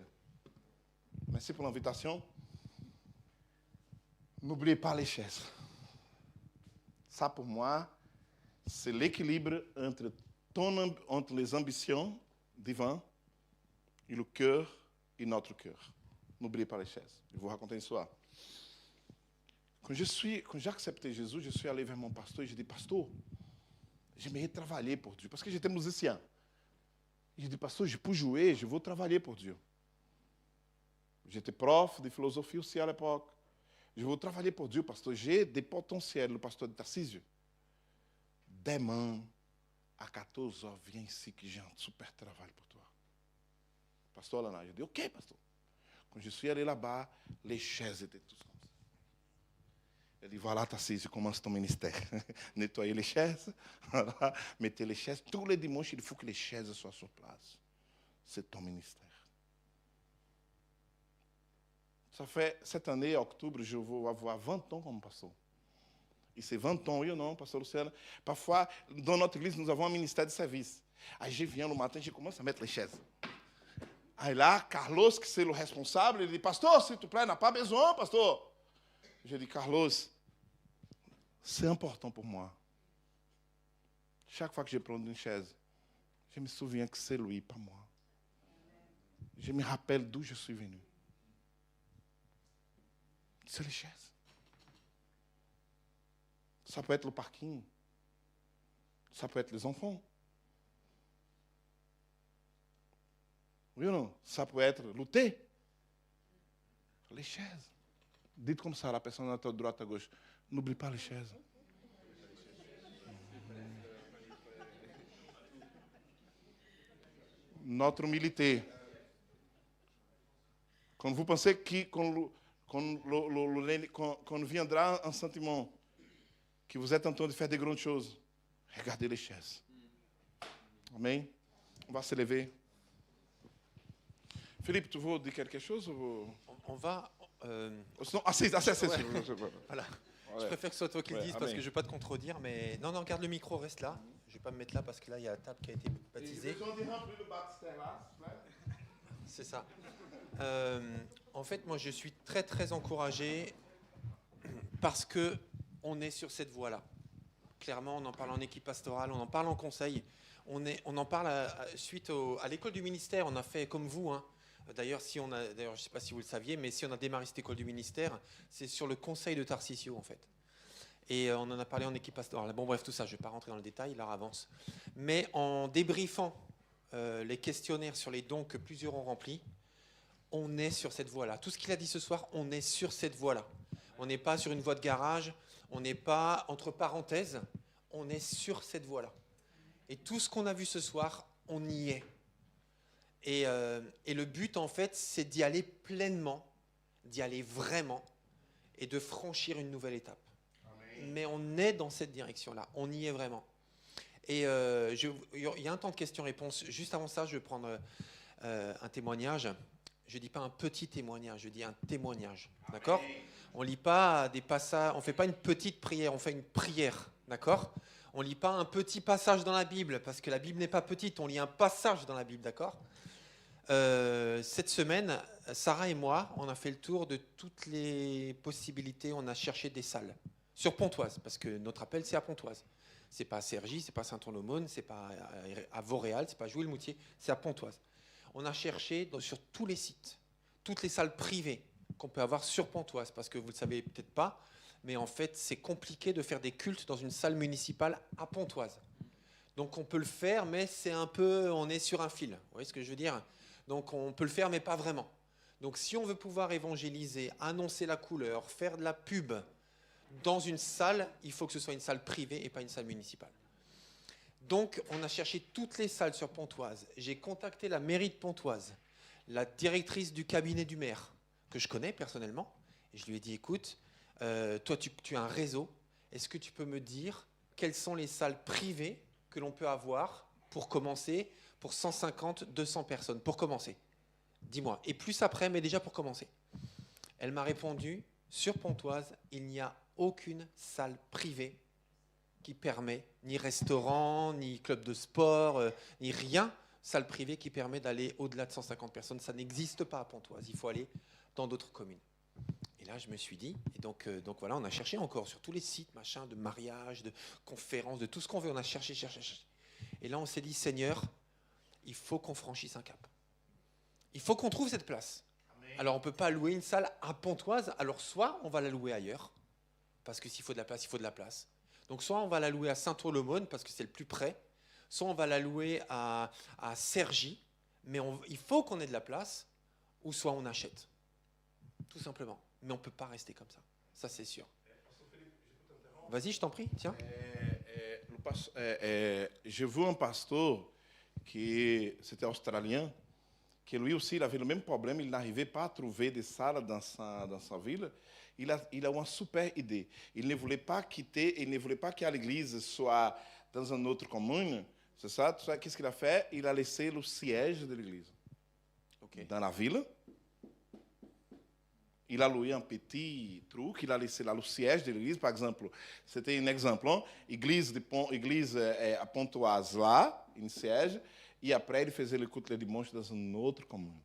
Merci pour l'invitation. N'oubliez pas les chaises. Ça, pour moi, c'est l'équilibre entre les ambitions divines et le cœur et notre cœur. N'oubliez pas les chaises. Je vais vous raconter une histoire. Quand j'ai accepté Jésus, je suis allé vers mon pasteur et j'ai dit, pasteur, j'aimerais travailler pour Dieu. Parce que j'étais musicien. J'ai dit, pasteur, je peux jouer, je veux travailler pour Dieu. J'étais prof de philosophie aussi à l'époque. Je veux travailler pour Dieu, pasteur. J'ai des potentiels, le pasteur de Tarcísio. Demain, à 14 h, viens ici que j'ai un super travail pour toi. Pasteur Lana, j'ai dit, ok, pasteur. Quand je suis allé là-bas, les chaises étaient toutes comme ça. Il dit, voilà, Tarcísio, commence ton ministère. Nettoyer les chaises, mettez les chaises. Tous les dimanches, il faut que les chaises soient sur place. C'est ton ministère. Ça fait, cette année, octobre, je vais avoir 20 ans comme pasteur. Et c'est 20 ans, oui ou non, pasteur Luciano? Parfois, dans notre église, nous avons un ministère de service. Aí je viens le matin, je commence à mettre les chaises. Aí là, Carlos, que c'est le responsable, il dit, pasteur, s'il te plaît, n'a pas besoin, pasteur. Je dis, Carlos, c'est important pour moi. Chaque fois que je prends une chaise, je me souviens que c'est lui, pas moi. Je me rappelle d'où je suis venu. C'est les chaises. Ça peut être le parking. Ça peut être les enfants. Oui ou non? Ça peut être le thé. Les chaises. Dites comme ça à la personne à ta droite, à gauche. N'oublie pas les chaises. Notre humilité. Quand vous pensez quand viendra un sentiment que vous êtes en train de faire de grandes choses, regardez les chaises. Amém? On va se lever. Philippe, tu veux dire quelque chose ou... On va... Assise. Ouais. Voilà. Ouais. Je préfère que ce soit toi qui le Ouais, dise parce amen. que je ne vais pas te contredire. Mais non, garde le micro, reste là. Je ne vais pas me mettre là parce que là, il y a la table qui a été baptisée. C'est ça. En fait, moi, je suis très, très encouragé parce qu'on est sur cette voie-là. Clairement, on en parle en équipe pastorale, on en parle en conseil. On en parle suite à l'école du ministère. On a fait comme vous, hein. D'ailleurs, je ne sais pas si vous le saviez, mais si on a démarré cette école du ministère, c'est sur le conseil de Tarcísio, en fait. Et on en a parlé en équipe pastorale. Bon, bref, tout ça, je ne vais pas rentrer dans le détail, l'heure avance. Mais en débriefant les questionnaires sur les dons que plusieurs ont remplis, on est sur cette voie-là. Tout ce qu'il a dit ce soir, on est sur cette voie-là. On n'est pas sur une voie de garage, on n'est pas entre parenthèses, on est sur cette voie-là. Et tout ce qu'on a vu ce soir, on y est. Et le but, en fait, c'est d'y aller pleinement, d'y aller vraiment, et de franchir une nouvelle étape. Mais on est dans cette direction-là, on y est vraiment. Et il y a un temps de questions-réponses. Juste avant ça, je vais prendre un témoignage. Je ne dis pas un petit témoignage, je dis un témoignage. D'accord ? On lit pas des passages, on ne fait pas une petite prière, on fait une prière. D'accord ? On ne lit pas un petit passage dans la Bible, parce que la Bible n'est pas petite, on lit un passage dans la Bible. D'accord ? Cette semaine, Sarah et moi, on a fait le tour de toutes les possibilités. On a cherché des salles sur Pontoise, parce que notre appel, c'est à Pontoise. C'est pas à Cergy, c'est pas à Saint-Ouen-l'Aumône, c'est pas à Vauréal, c'est pas à Jouy-le-Moutier, c'est à Pontoise. On a cherché sur tous les sites, toutes les salles privées qu'on peut avoir sur Pontoise, parce que vous ne le savez peut-être pas, mais en fait, c'est compliqué de faire des cultes dans une salle municipale à Pontoise. Donc on peut le faire, mais c'est un peu, on est sur un fil. Vous voyez ce que je veux dire ? Donc on peut le faire, mais pas vraiment. Donc si on veut pouvoir évangéliser, annoncer la couleur, faire de la pub dans une salle, il faut que ce soit une salle privée et pas une salle municipale. Donc on a cherché toutes les salles sur Pontoise. J'ai contacté la mairie de Pontoise, la directrice du cabinet du maire, que je connais personnellement. Et je lui ai dit, écoute, toi tu as un réseau, est-ce que tu peux me dire quelles sont les salles privées que l'on peut avoir pour commencer, pour 150, 200 personnes, pour commencer. Dis-moi. Et plus après, mais déjà pour commencer. Elle m'a répondu, sur Pontoise, il n'y a aucune salle privée qui permet, ni restaurant, ni club de sport, ni rien, salle privée qui permet d'aller au-delà de 150 personnes. Ça n'existe pas à Pontoise. Il faut aller dans d'autres communes. Et là, je me suis dit, et donc voilà, on a cherché encore sur tous les sites, machin, de mariage, de conférences, de tout ce qu'on veut. On a cherché. Et là, on s'est dit, Seigneur, il faut qu'on franchisse un cap. Il faut qu'on trouve cette place. Amen. Alors, on ne peut pas louer une salle à Pontoise. Alors, soit on va la louer ailleurs, parce que s'il faut de la place, il faut de la place. Donc, soit on va la louer à Saint-Ouen-l'Aumône, parce que c'est le plus près. Soit on va la louer à Cergy, mais il faut qu'on ait de la place, ou soit on achète. Tout simplement. Mais on ne peut pas rester comme ça. Ça, c'est sûr. Vas-y, je t'en prie. Tiens. J'ai vu un pasteur qui c'était australien, que lui aussi il avait le même problème, il n'arrivait pas à trouver des salles dans sa ville. Il a une super idée. Il ne voulait pas quitter, il ne voulait pas que l'église soit dans une autre commune. C'est ça? Qu'est-ce qu'il a fait? Il a laissé le siège de l'église dans la ville. Il a loué un petit truc, il a laissé là le siège de l'église, par exemple. C'était un exemple, hein? Église à Pontoise lá, um siège, e après ele faisait le culte le dimanche dans une autre commune.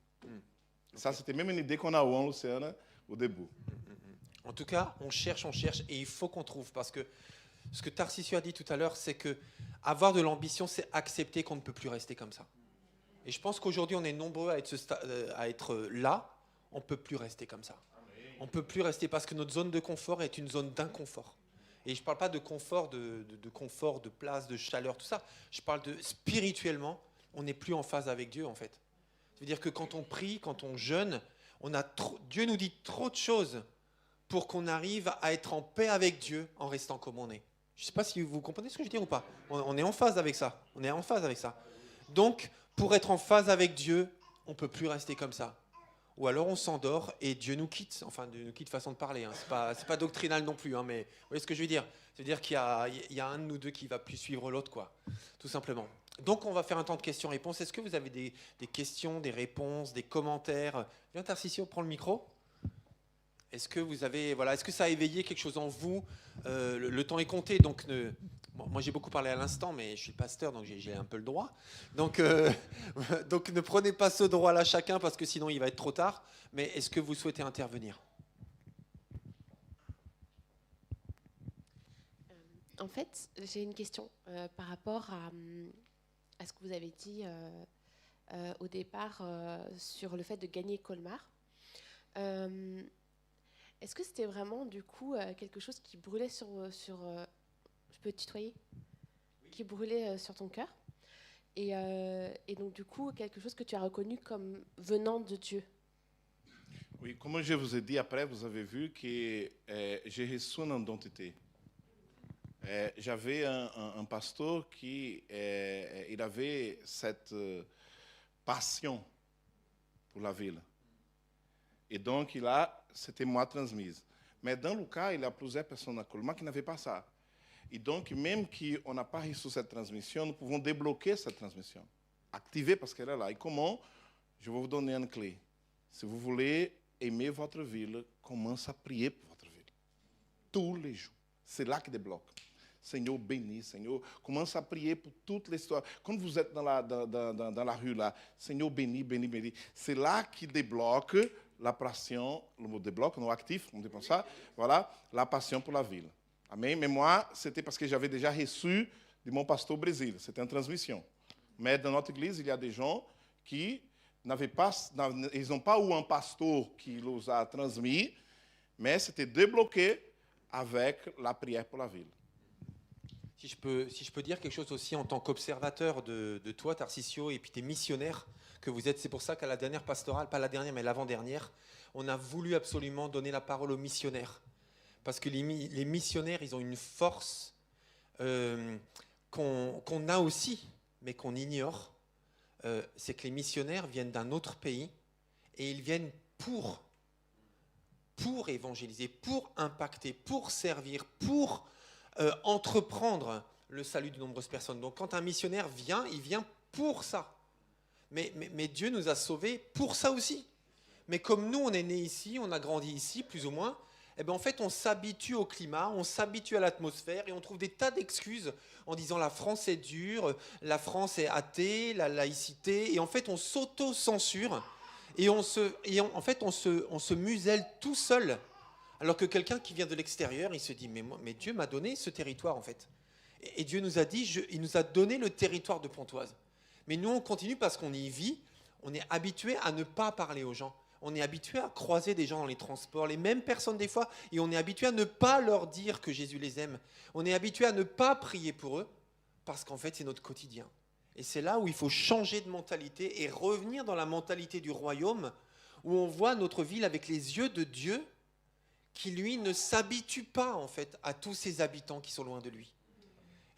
Ça, c'était même une idée qu'on a eue, Luciana, au début. En tout cas, on cherche, et il faut qu'on trouve, parce que ce que Tarcisio a dit tout à l'heure, c'est que avoir de l'ambition, c'est accepter qu'on ne peut plus rester comme ça. Et je pense qu'aujourd'hui, on est nombreux à être là, on ne peut plus rester comme ça. On ne peut plus rester parce que notre zone de confort est une zone d'inconfort. Et je ne parle pas de confort, de confort, de place, de chaleur, tout ça. Je parle de spirituellement, on n'est plus en phase avec Dieu, en fait. C'est-à-dire que quand on prie, quand on jeûne, Dieu nous dit trop de choses pour qu'on arrive à être en paix avec Dieu en restant comme on est. Je ne sais pas si vous comprenez ce que je dis ou pas. On est en phase avec ça. Donc, pour être en phase avec Dieu, on ne peut plus rester comme ça. Ou alors on s'endort et Dieu nous quitte. Enfin, Dieu nous quitte façon de parler. Hein. C'est pas doctrinal non plus. Hein, mais vous voyez ce que je veux dire ? C'est-à-dire qu'il y a un de nous deux qui va plus suivre l'autre, quoi. Tout simplement. Donc, on va faire un temps de questions-réponses. Est-ce que vous avez des questions, des réponses, des commentaires ? Viens, Tarcisio, prends le micro. Est-ce que ça a éveillé quelque chose en vous ? Le temps est compté, donc moi j'ai beaucoup parlé à l'instant, mais je suis pasteur, donc j'ai un peu le droit. Donc ne prenez pas ce droit-là chacun, parce que sinon il va être trop tard. Mais est-ce que vous souhaitez intervenir ? En fait, j'ai une question par rapport à ce que vous avez dit au départ sur le fait de gagner Colmar. Est-ce que c'était vraiment du coup quelque chose qui brûlait je peux te tutoyer? Qui brûlait sur ton cœur et donc du coup quelque chose que tu as reconnu comme venant de Dieu? Oui, comme je vous ai dit après, vous avez vu que j'ai reçu une identité. J'avais un pasteur qui il avait cette passion pour la ville. Et donc, c'était moi transmise. Mais dans le cas, il y a plusieurs personnes à Colmar qui n'avaient pas ça. Et donc, même qu'on n'a pas reçu cette transmission, nous pouvons débloquer cette transmission. Activer parce qu'elle est là. Et comment? Je vais vous donner une clé. Si vous voulez aimer votre ville, commencez à prier pour votre ville. Tous les jours. C'est là qui débloque. Seigneur, bénis, Seigneur. Commence à prier pour toute l'histoire. Quand vous êtes dans la rue, là, Seigneur, bénis, bénis, bénis. C'est là qui débloque la passion, le mot débloque, non actif, on dit comme ça. Voilà, la passion pour la ville. Amen. Mais moi, c'était parce que j'avais déjà reçu de mon pasteur au Brésil. C'était une transmission. Mais dans notre église, il y a des gens qui n'avaient pas, ils n'ont pas eu un pasteur qui les a transmis, mais c'était débloqué avec la prière pour la ville. Si je peux dire quelque chose aussi en tant qu'observateur de toi, Tarcisio, et puis des missionnaires que vous êtes, c'est pour ça qu'à la dernière pastorale, pas la dernière, mais l'avant-dernière, on a voulu absolument donner la parole aux missionnaires. Parce que les missionnaires, ils ont une force qu'on a aussi, mais qu'on ignore. C'est que les missionnaires viennent d'un autre pays et ils viennent pour évangéliser, pour impacter, pour servir, pour entreprendre le salut de nombreuses personnes. Donc quand un missionnaire vient, il vient pour ça. Mais Dieu nous a sauvés pour ça aussi. Mais comme nous, on est nés ici, on a grandi ici, plus ou moins, eh ben en fait, on s'habitue au climat, on s'habitue à l'atmosphère et on trouve des tas d'excuses en disant la France est dure, la France est athée, la laïcité. Et en fait, on s'auto-censure et en fait, on se muselle tout seul. Alors que quelqu'un qui vient de l'extérieur, il se dit mais Dieu m'a donné ce territoire en fait. Et Dieu nous a dit, il nous a donné le territoire de Pontoise. Mais nous, on continue parce qu'on y vit, on est habitué à ne pas parler aux gens. On est habitué à croiser des gens dans les transports, les mêmes personnes des fois, et on est habitué à ne pas leur dire que Jésus les aime. On est habitué à ne pas prier pour eux, parce qu'en fait, c'est notre quotidien. Et c'est là où il faut changer de mentalité et revenir dans la mentalité du royaume, où on voit notre ville avec les yeux de Dieu, qui lui ne s'habitue pas en fait à tous ces habitants qui sont loin de lui.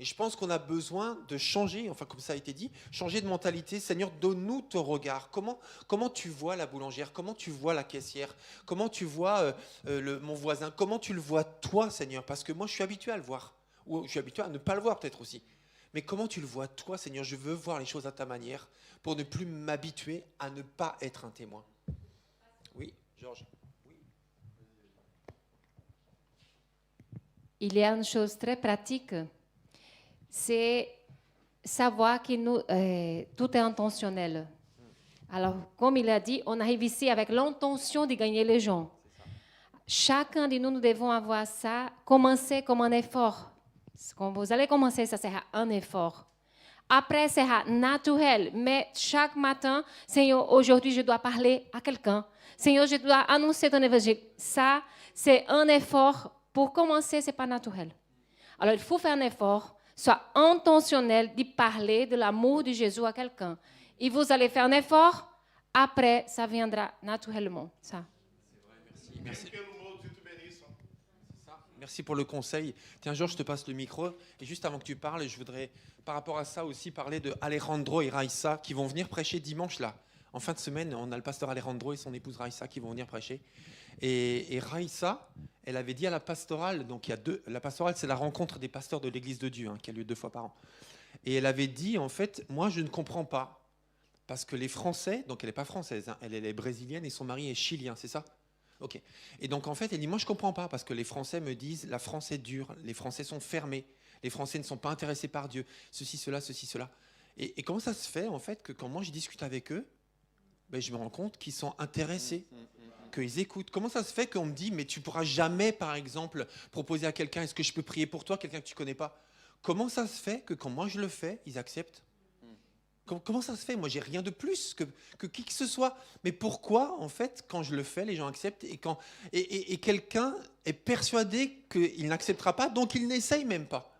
Et je pense qu'on a besoin de changer, enfin comme ça a été dit, changer de mentalité. Seigneur, donne-nous ton regard. Comment tu vois la boulangère? Comment tu vois la caissière? Comment tu vois mon voisin? Comment tu le vois toi, Seigneur? Parce que moi, je suis habitué à le voir. Ou je suis habitué à ne pas le voir peut-être aussi. Mais comment tu le vois toi, Seigneur? Je veux voir les choses à ta manière pour ne plus m'habituer à ne pas être un témoin. Oui, Georges. Il y a une chose très pratique, c'est savoir que tout est intentionnel. Alors, comme il a dit, on arrive ici avec l'intention de gagner les gens. Chacun de nous, nous devons avoir ça, commencer comme un effort. Quand vous allez commencer, ça sera un effort. Après, ça sera naturel. Mais chaque matin, Seigneur, aujourd'hui, je dois parler à quelqu'un. Seigneur, je dois annoncer ton évangile. Ça, c'est un effort. Pour commencer, ce n'est pas naturel. Alors, il faut faire un effort, soit intentionnel, de parler de l'amour de Jésus à quelqu'un. Et vous allez faire un effort, après, ça viendra naturellement. Ça. C'est vrai, merci. Merci pour le conseil. Tiens, Georges, je te passe le micro. Et juste avant que tu parles, je voudrais, par rapport à ça aussi, parler de Alejandro et Raissa qui vont venir prêcher dimanche là. En fin de semaine, on a le pasteur Alejandro et son épouse Raissa qui vont venir prêcher. Et Raissa, elle avait dit à la pastorale, donc la pastorale, c'est la rencontre des pasteurs de l'Église de Dieu, qui a lieu 2 fois par an. Et elle avait dit, en fait, moi, je ne comprends pas. Parce que les Français, donc elle n'est pas française, elle est brésilienne et son mari est chilien, c'est ça? Ok. Et donc, en fait, elle dit, moi, je ne comprends pas, parce que les Français me disent, la France est dure, les Français sont fermés, les Français ne sont pas intéressés par Dieu, ceci, cela, ceci, cela. Et comment ça se fait, en fait, que quand moi, je discute avec eux, ben, je me rends compte qu'ils sont intéressés, qu'ils écoutent. Comment ça se fait qu'on me dit, mais tu ne pourras jamais, par exemple, proposer à quelqu'un, est-ce que je peux prier pour toi, quelqu'un que tu ne connais pas? Comment ça se fait que quand moi je le fais, ils acceptent? Comment ça se fait? Moi, j'ai rien de plus que qui que ce soit. Mais pourquoi, en fait, quand je le fais, les gens acceptent et quelqu'un est persuadé qu'il n'acceptera pas, donc il n'essaye même pas.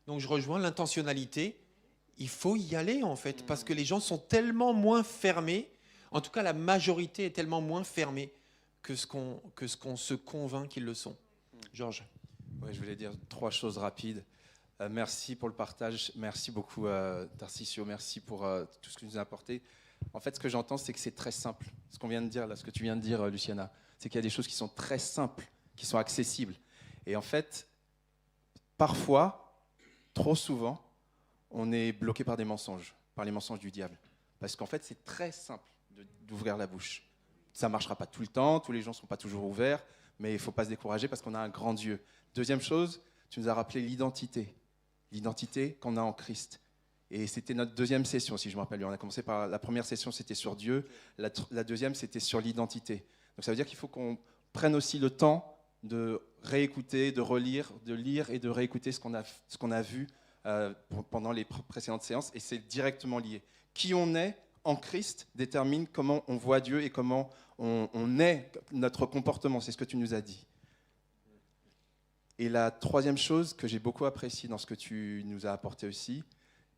Donc je rejoins l'intentionnalité. Il faut y aller, en fait, parce que les gens sont tellement moins fermés. En tout cas, la majorité est tellement moins fermée que ce qu'on se convainc qu'ils le sont. Georges. Ouais, je voulais dire 3 choses rapides. Merci pour le partage. Merci beaucoup, Tarcisio. Merci pour tout ce que tu nous as apporté. En fait, ce que j'entends, c'est que c'est très simple. Ce qu'on vient de dire, là, ce que tu viens de dire, Luciana, c'est qu'il y a des choses qui sont très simples, qui sont accessibles. Et en fait, parfois, trop souvent, on est bloqué par des mensonges, par les mensonges du diable. Parce qu'en fait, c'est très simple d'ouvrir la bouche. Ça ne marchera pas tout le temps, tous les gens ne sont pas toujours ouverts, mais il ne faut pas se décourager parce qu'on a un grand Dieu. Deuxième chose, tu nous as rappelé l'identité qu'on a en Christ. Et c'était notre deuxième session, si je me rappelle bien. On a commencé par la première session, c'était sur Dieu. La deuxième, c'était sur l'identité. Donc ça veut dire qu'il faut qu'on prenne aussi le temps de réécouter, de relire, de lire et de réécouter ce qu'on a vu pendant les précédentes séances. Et c'est directement lié. Qui on est en Christ détermine comment on voit Dieu et comment on est, notre comportement. C'est ce que tu nous as dit. Et la troisième chose que j'ai beaucoup appréciée dans ce que tu nous as apporté aussi,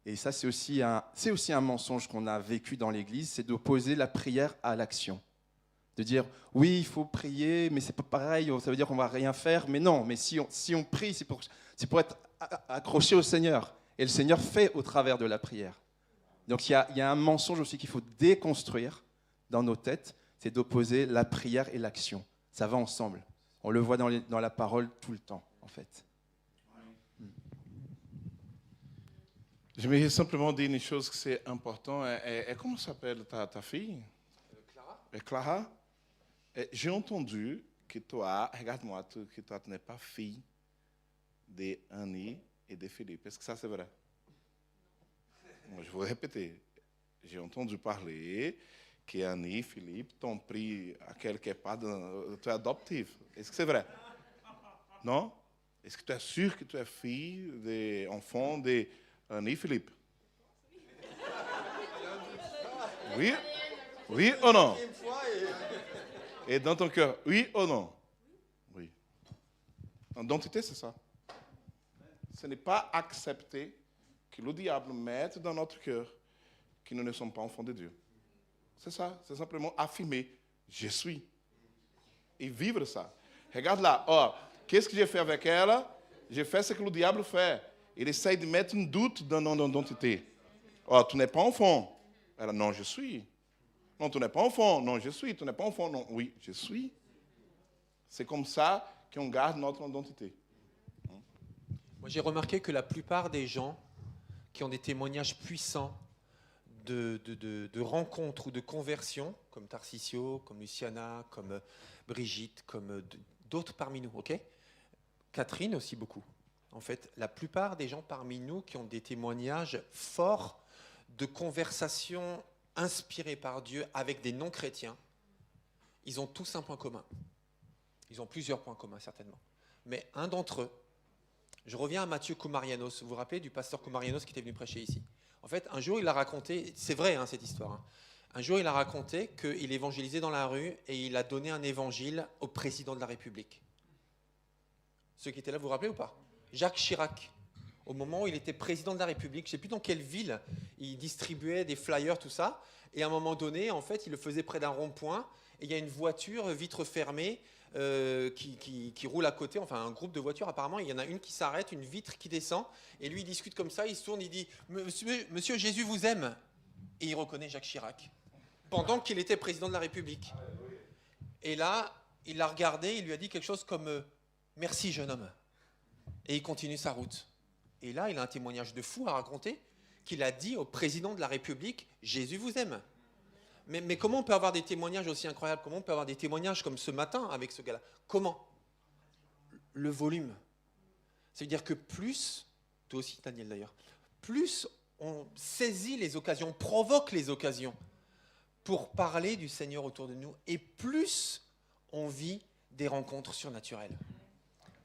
et ça c'est aussi un mensonge qu'on a vécu dans l'Église, c'est d'opposer la prière à l'action. De dire, oui, il faut prier, mais c'est pas pareil, ça veut dire qu'on va rien faire. Mais non, mais si on prie, c'est pour être accroché au Seigneur. Et le Seigneur fait au travers de la prière. Donc il y a un mensonge aussi qu'il faut déconstruire dans nos têtes, c'est d'opposer la prière et l'action. Ça va ensemble. On le voit dans la parole tout le temps, en fait. Je vais simplement dire une chose que c'est important. Et comment s'appelle ta fille? Clara. Clara. J'ai entendu que toi, regarde-moi, que toi, tu n'es pas fille d'Annie et de Philippe. Est-ce que ça, c'est vrai? Moi, je vais répéter. J'ai entendu parler que Annie et Philippe t'ont pris à quelque part, tu es adoptive. Est-ce que c'est vrai? Non? Est-ce que tu es sûr que tu es fille, enfant de Annie et Philippe? Oui? Oui ou non? Et dans ton cœur, oui ou non? Oui. En identité, c'est ça. Ce n'est pas accepter que le diable mette dans notre cœur que nous ne sommes pas enfants de Dieu. C'est ça, c'est simplement affirmer, je suis. Et vivre ça. Regarde là, qu'est-ce que j'ai fait avec elle? J'ai fait ce que le diable fait. Il essaie de mettre un doute dans notre identité. Tu n'es pas enfant. Elle, non, je suis. Non, tu n'es pas enfant. Non, je suis. Tu n'es pas enfant. Non, oui, je suis. C'est comme ça qu'on garde notre identité. Moi, j'ai remarqué que la plupart des gens qui ont des témoignages puissants de rencontres ou de conversions, comme Tarcisio, comme Luciana, comme Brigitte, comme d'autres parmi nous, ok? Catherine aussi beaucoup. En fait, la plupart des gens parmi nous qui ont des témoignages forts de conversations inspirées par Dieu avec des non-chrétiens, ils ont tous un point commun. Ils ont plusieurs points communs, certainement. Mais un d'entre eux, je reviens à Mathieu Koumarianos. Vous vous rappelez du pasteur Koumarianos qui était venu prêcher ici? En fait, un jour, il a raconté, c'est vrai cette histoire, un jour, il a raconté qu'il évangélisait dans la rue et il a donné un évangile au président de la République. Ceux qui étaient là, vous vous rappelez ou pas? Jacques Chirac, au moment où il était président de la République, je ne sais plus dans quelle ville, il distribuait des flyers, tout ça, et à un moment donné, en fait, il le faisait près d'un rond-point, et il y a une voiture, vitre fermée, qui roule à côté, enfin un groupe de voitures apparemment, il y en a une qui s'arrête, une vitre qui descend, et lui il discute comme ça, il se tourne, il dit « Monsieur, Jésus vous aime !» Et il reconnaît Jacques Chirac, pendant qu'il était président de la République. Et là, il l'a regardé, il lui a dit quelque chose comme « Merci jeune homme !» Et il continue sa route. Et là, il a un témoignage de fou à raconter, qu'il a dit au président de la République « Jésus vous aime !» Mais comment on peut avoir des témoignages aussi incroyables? Comment on peut avoir des témoignages comme ce matin avec ce gars-là? Comment? Le volume. Ça veut dire que plus, toi aussi Daniel d'ailleurs, plus on saisit les occasions, on provoque les occasions pour parler du Seigneur autour de nous, et plus on vit des rencontres surnaturelles.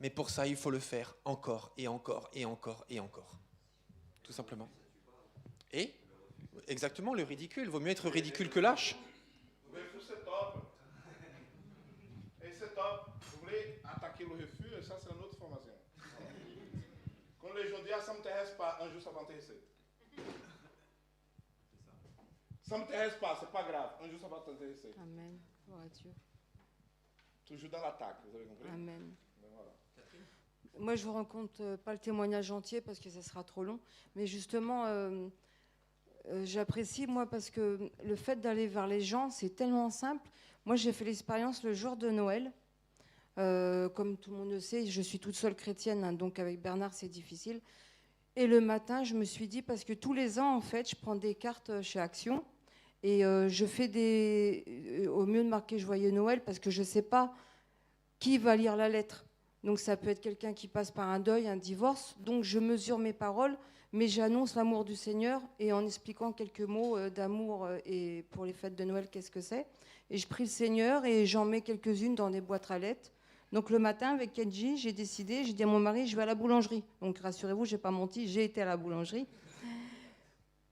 Mais pour ça, il faut le faire encore et encore et encore et encore. Tout simplement. Et Exactement, le ridicule. Il vaut mieux être ridicule que lâche. C'est top. Et c'est top. Vous voulez attaquer le refus, et ça, c'est une autre formation. Quand les gens disent, ah, ça ne m'intéresse pas, un jour ça va t'intéresser. Ça ne m'intéresse pas, c'est pas grave, un jour ça va t'intéresser. Amen. Gloire à Dieu. Toujours dans l'attaque, vous avez compris? Amen. Ben voilà. Moi, je vous raconte pas le témoignage entier parce que ça sera trop long. Mais justement, j'apprécie, moi, parce que le fait d'aller vers les gens, c'est tellement simple. Moi, j'ai fait l'expérience le jour de Noël. Comme tout le monde le sait, je suis toute seule chrétienne, hein, donc avec Bernard, c'est difficile. Et le matin, je me suis dit, parce que tous les ans, en fait, je prends des cartes chez Action et je fais au mieux de marquer Joyeux Noël parce que je ne sais pas qui va lire la lettre. Donc ça peut être quelqu'un qui passe par un deuil, un divorce. Donc je mesure mes paroles, mais j'annonce l'amour du Seigneur et en expliquant quelques mots d'amour et pour les fêtes de Noël, qu'est-ce que c'est. Et je prie le Seigneur et j'en mets quelques-unes dans des boîtes à lettres. Donc le matin, avec Kenji, j'ai dit à mon mari, je vais à la boulangerie. Donc rassurez-vous, je n'ai pas menti, j'ai été à la boulangerie.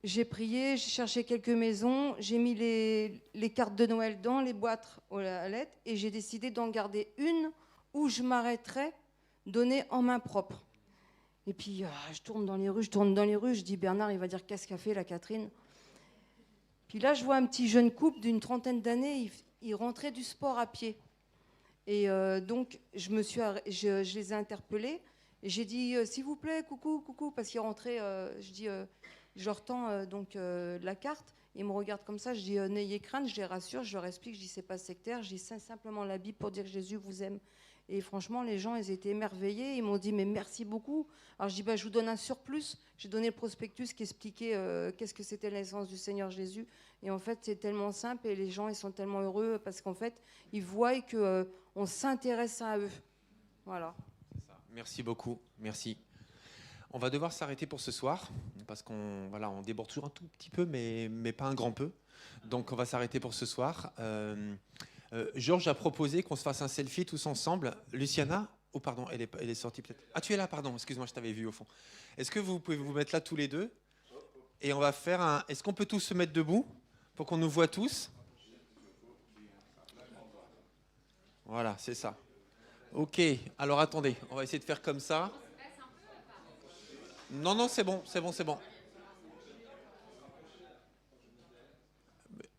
J'ai prié, j'ai cherché quelques maisons, j'ai mis les cartes de Noël dans les boîtes aux lettres et j'ai décidé d'en garder une où je m'arrêterais, donnée en main propre. Et puis je tourne dans les rues, je dis Bernard, il va dire qu'est-ce qu'a fait la Catherine. Puis là, je vois un petit jeune couple d'une trentaine d'années, ils rentraient du sport à pied. Et donc, je les ai interpellés. Et j'ai dit, s'il vous plaît, coucou, parce qu'ils rentraient. Je leur tends la carte. Ils me regardent comme ça. Je dis, n'ayez crainte, je les rassure, je leur explique. Je dis, c'est pas sectaire. Je dis, c'est simplement la Bible pour dire que Jésus vous aime. Et franchement, les gens, ils étaient émerveillés. Ils m'ont dit, mais merci beaucoup. Alors je dis, je vous donne un surplus. J'ai donné le prospectus qui expliquait qu'est-ce que c'était la naissance du Seigneur Jésus. Et en fait, c'est tellement simple et les gens, ils sont tellement heureux parce qu'en fait, ils voient qu'on s'intéresse à eux. Voilà. C'est ça. Merci beaucoup. Merci. On va devoir s'arrêter pour ce soir parce on déborde toujours un tout petit peu, mais pas un grand peu. Donc, on va s'arrêter pour ce soir. Georges a proposé qu'on se fasse un selfie tous ensemble. Luciana, oh pardon, elle est sortie peut-être. Ah, tu es là, pardon, excuse-moi, je t'avais vu au fond. Est-ce que vous pouvez vous mettre là tous les deux? Et on va faire un... Est-ce qu'on peut tous se mettre debout pour qu'on nous voit tous? Voilà, c'est ça. Ok, alors attendez, on va essayer de faire comme ça. Non, c'est bon.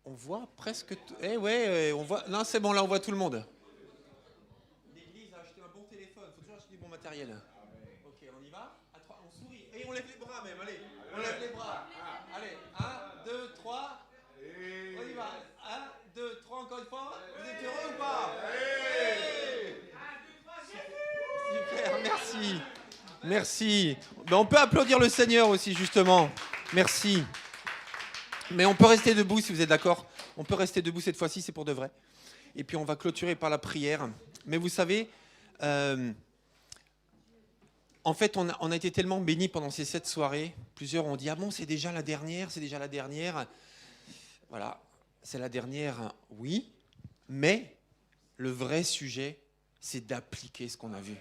On voit presque tout. On voit. Non, c'est bon, là, on voit tout le monde. L'église a acheté un bon téléphone. Il faut toujours acheter du bon matériel. Ok, on y va. À 3, on sourit. Et on lève les bras même. Allez, on lève les bras. Allez, 1, 2, 3. On y va. 1, 2, 3, encore une fois. Vous êtes heureux ou pas? Super, merci. Ben, on peut applaudir le Seigneur aussi, justement. Merci. Mais on peut rester debout si vous êtes d'accord. On peut rester debout cette fois-ci, c'est pour de vrai. Et puis on va clôturer par la prière. Mais vous savez, en fait, on a été tellement bénis pendant ces 7 soirées. Plusieurs ont dit, ah bon, c'est déjà la dernière. Voilà, c'est la dernière, oui. Mais le vrai sujet, c'est d'appliquer ce qu'on a vu.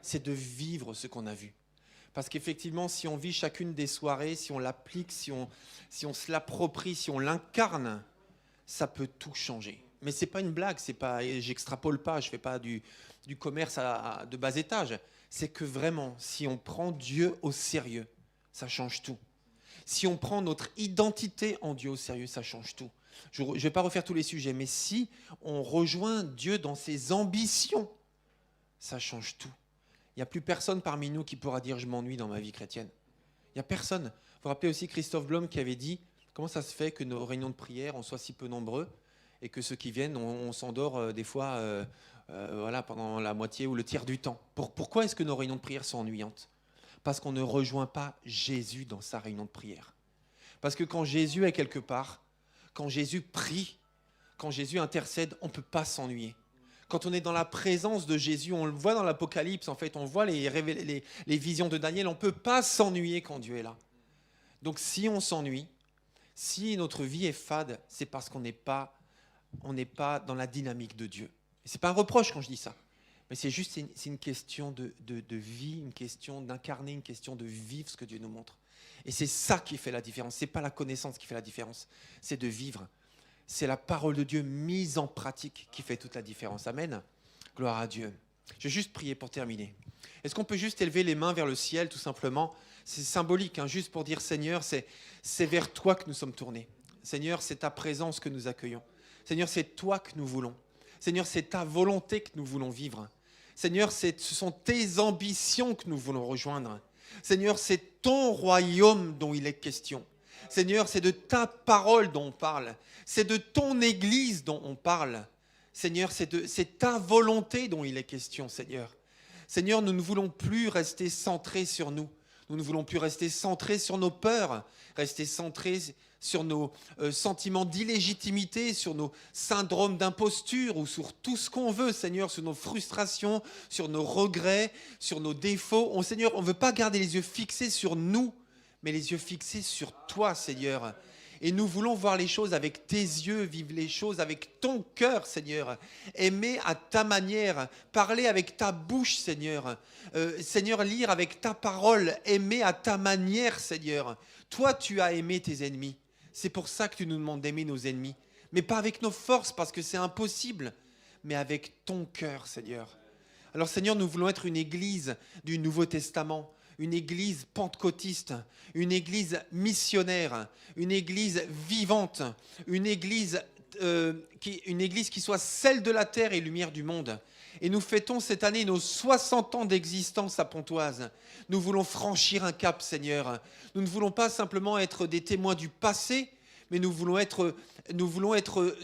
C'est de vivre ce qu'on a vu. Parce qu'effectivement, si on vit chacune des soirées, si on l'applique, si on se l'approprie, si on l'incarne, ça peut tout changer. Mais c'est pas une blague, j'extrapole pas, je fais pas du commerce de bas étage. C'est que vraiment, si on prend Dieu au sérieux, ça change tout. Si on prend notre identité en Dieu au sérieux, ça change tout. Je ne vais pas refaire tous les sujets, mais si on rejoint Dieu dans ses ambitions, ça change tout. Il n'y a plus personne parmi nous qui pourra dire « je m'ennuie dans ma vie chrétienne ». Il n'y a personne. Vous vous rappelez aussi Christophe Blum qui avait dit « comment ça se fait que nos réunions de prière, on soit si peu nombreux et que ceux qui viennent, on s'endort des fois pendant la moitié ou le tiers du temps ». Pourquoi est-ce que nos réunions de prière sont ennuyantes? Parce qu'on ne rejoint pas Jésus dans sa réunion de prière. Parce que quand Jésus est quelque part, quand Jésus prie, quand Jésus intercède, on ne peut pas s'ennuyer. Quand on est dans la présence de Jésus, on le voit dans l'Apocalypse, en fait, on voit les visions de Daniel, on ne peut pas s'ennuyer quand Dieu est là. Donc si on s'ennuie, si notre vie est fade, c'est parce qu'on n'est pas dans la dynamique de Dieu. Ce n'est pas un reproche quand je dis ça, mais c'est juste une question de vie, une question d'incarner, une question de vivre ce que Dieu nous montre. Et c'est ça qui fait la différence. Ce n'est pas la connaissance qui fait la différence, c'est de vivre. C'est la parole de Dieu mise en pratique qui fait toute la différence. Amen. Gloire à Dieu. Je vais juste prier pour terminer. Est-ce qu'on peut juste élever les mains vers le ciel, tout simplement? C'est symbolique, hein, juste pour dire, Seigneur, c'est vers toi que nous sommes tournés. Seigneur, c'est ta présence que nous accueillons. Seigneur, c'est toi que nous voulons. Seigneur, c'est ta volonté que nous voulons vivre. Seigneur, ce sont tes ambitions que nous voulons rejoindre. Seigneur, c'est ton royaume dont il est question. Seigneur, c'est de ta parole dont on parle. C'est de ton Église dont on parle. Seigneur, c'est ta volonté dont il est question, Seigneur. Seigneur, nous ne voulons plus rester centrés sur nous. Nous ne voulons plus rester centrés sur nos peurs, rester centrés sur nos sentiments d'illégitimité, sur nos syndromes d'imposture ou sur tout ce qu'on veut, Seigneur, sur nos frustrations, sur nos regrets, sur nos défauts. Seigneur, on ne veut pas garder les yeux fixés sur nous, mais les yeux fixés sur toi, Seigneur. Et nous voulons voir les choses avec tes yeux, vivre les choses avec ton cœur, Seigneur. Aimer à ta manière, parler avec ta bouche, Seigneur. Seigneur, lire avec ta parole, aimer à ta manière, Seigneur. Toi, tu as aimé tes ennemis. C'est pour ça que tu nous demandes d'aimer nos ennemis. Mais pas avec nos forces, parce que c'est impossible, mais avec ton cœur, Seigneur. Alors, Seigneur, nous voulons être une église du Nouveau Testament, une église pentecôtiste, une église missionnaire, une église vivante, une église qui soit celle de la terre et lumière du monde. Et nous fêtons cette année nos 60 ans d'existence à Pontoise. Nous voulons franchir un cap, Seigneur. Nous ne voulons pas simplement être des témoins du passé, mais nous voulons être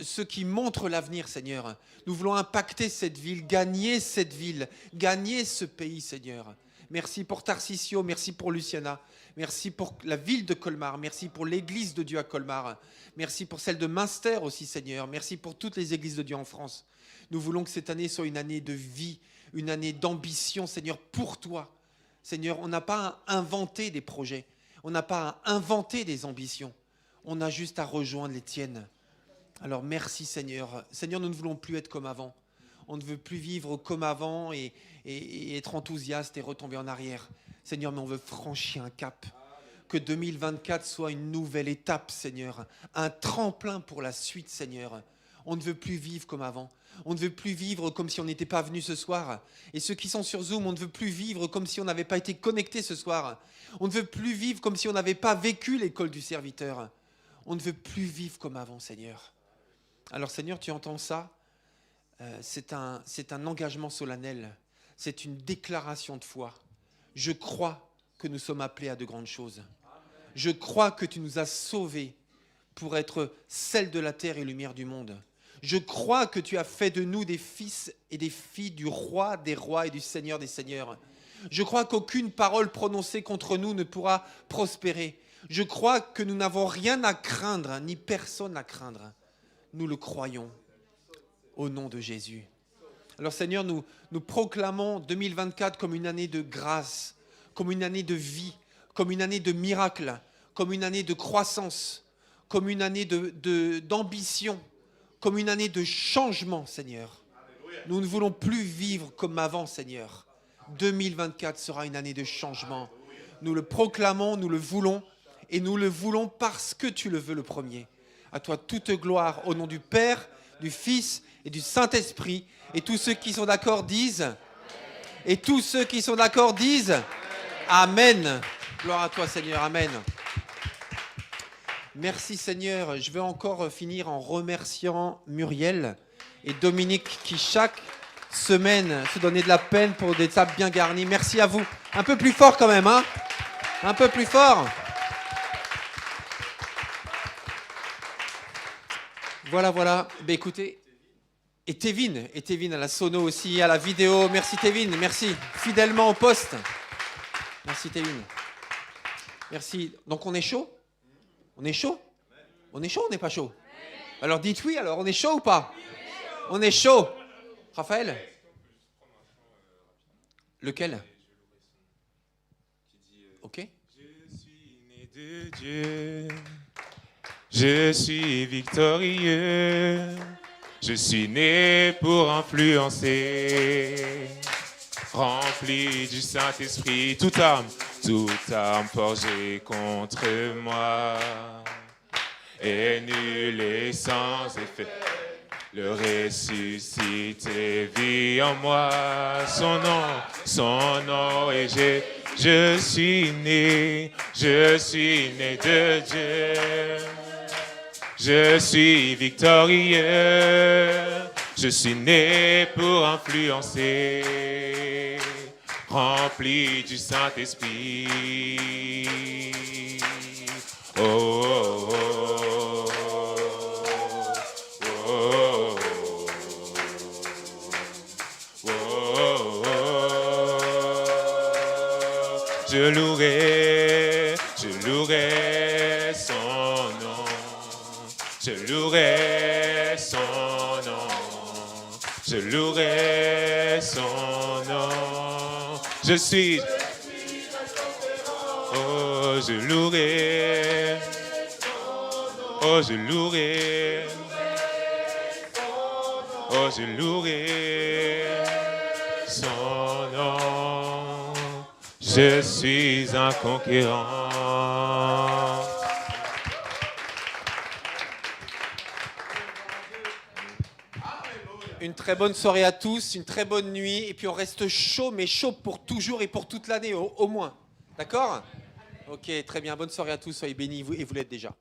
ceux qui montrent l'avenir, Seigneur. Nous voulons impacter cette ville, gagner ce pays, Seigneur. Merci pour Tarsisio, merci pour Luciana, merci pour la ville de Colmar, merci pour l'église de Dieu à Colmar, merci pour celle de Münster aussi, Seigneur, merci pour toutes les églises de Dieu en France. Nous voulons que cette année soit une année de vie, une année d'ambition, Seigneur, pour toi. Seigneur, on n'a pas à inventer des projets, on n'a pas à inventer des ambitions, on a juste à rejoindre les tiennes. Alors merci, Seigneur. Seigneur, nous ne voulons plus être comme avant. On ne veut plus vivre comme avant et être enthousiaste et retomber en arrière. Seigneur, mais on veut franchir un cap. Que 2024 soit une nouvelle étape, Seigneur. Un tremplin pour la suite, Seigneur. On ne veut plus vivre comme avant. On ne veut plus vivre comme si on n'était pas venu ce soir. Et ceux qui sont sur Zoom, on ne veut plus vivre comme si on n'avait pas été connectés ce soir. On ne veut plus vivre comme si on n'avait pas vécu l'école du serviteur. On ne veut plus vivre comme avant, Seigneur. Alors, Seigneur, tu entends ça ? C'est un engagement solennel, c'est une déclaration de foi. Je crois que nous sommes appelés à de grandes choses. Je crois que tu nous as sauvés pour être sel de la terre et lumière du monde. Je crois que tu as fait de nous des fils et des filles du roi des rois et du Seigneur des seigneurs. Je crois qu'aucune parole prononcée contre nous ne pourra prospérer. Je crois que nous n'avons rien à craindre, ni personne à craindre. Nous le croyons. Au nom de Jésus. Alors Seigneur, nous proclamons 2024 comme une année de grâce, comme une année de vie, comme une année de miracle, comme une année de croissance, comme une année d'ambition, comme une année de changement, Seigneur. Nous ne voulons plus vivre comme avant, Seigneur. 2024 sera une année de changement. Nous le proclamons, nous le voulons, et nous le voulons parce que tu le veux le premier. À toi toute gloire, au nom du Père, du Fils et du Saint-Esprit. Et tous ceux qui sont d'accord disent. Et tous ceux qui sont d'accord disent. Amen. Gloire à toi, Seigneur. Amen. Merci, Seigneur. Je veux encore finir en remerciant Muriel et Dominique qui, chaque semaine, se donnaient de la peine pour des tables bien garnies. Merci à vous. Un peu plus fort quand même, hein ? Un peu plus fort. Voilà. Ben, écoutez, et Tevin à la sono aussi, à la vidéo. Merci Tevin, merci. Fidèlement au poste. Merci Tevin. Merci. Donc on est chaud ? On est chaud ? On est chaud ou on n'est pas chaud ? Alors dites oui, alors on est chaud ou pas ? On est chaud. Raphaël ? Lequel ? Ok. Je suis né de Dieu. Je suis victorieux, je suis né pour influencer, rempli du Saint-Esprit, toute âme, Tout arme forgée contre moi est nulle et sans effet. Le ressuscité vit en moi, son nom est Jésus. Je suis né de Dieu. Je suis victorieux, je suis né pour influencer, rempli du Saint-Esprit. Oh, oh, oh, oh, oh, oh, oh. Je louerai son nom. Je louerai son nom, je louerai son nom. Je suis, oh je louerai, oh je louerai, oh je louerai son nom. Je suis un conquérant. Une très bonne soirée à tous, une très bonne nuit, et puis on reste chaud, mais chaud pour toujours et pour toute l'année au moins. D'accord ? Ok, très bien, bonne soirée à tous, soyez bénis, vous, et vous l'êtes déjà.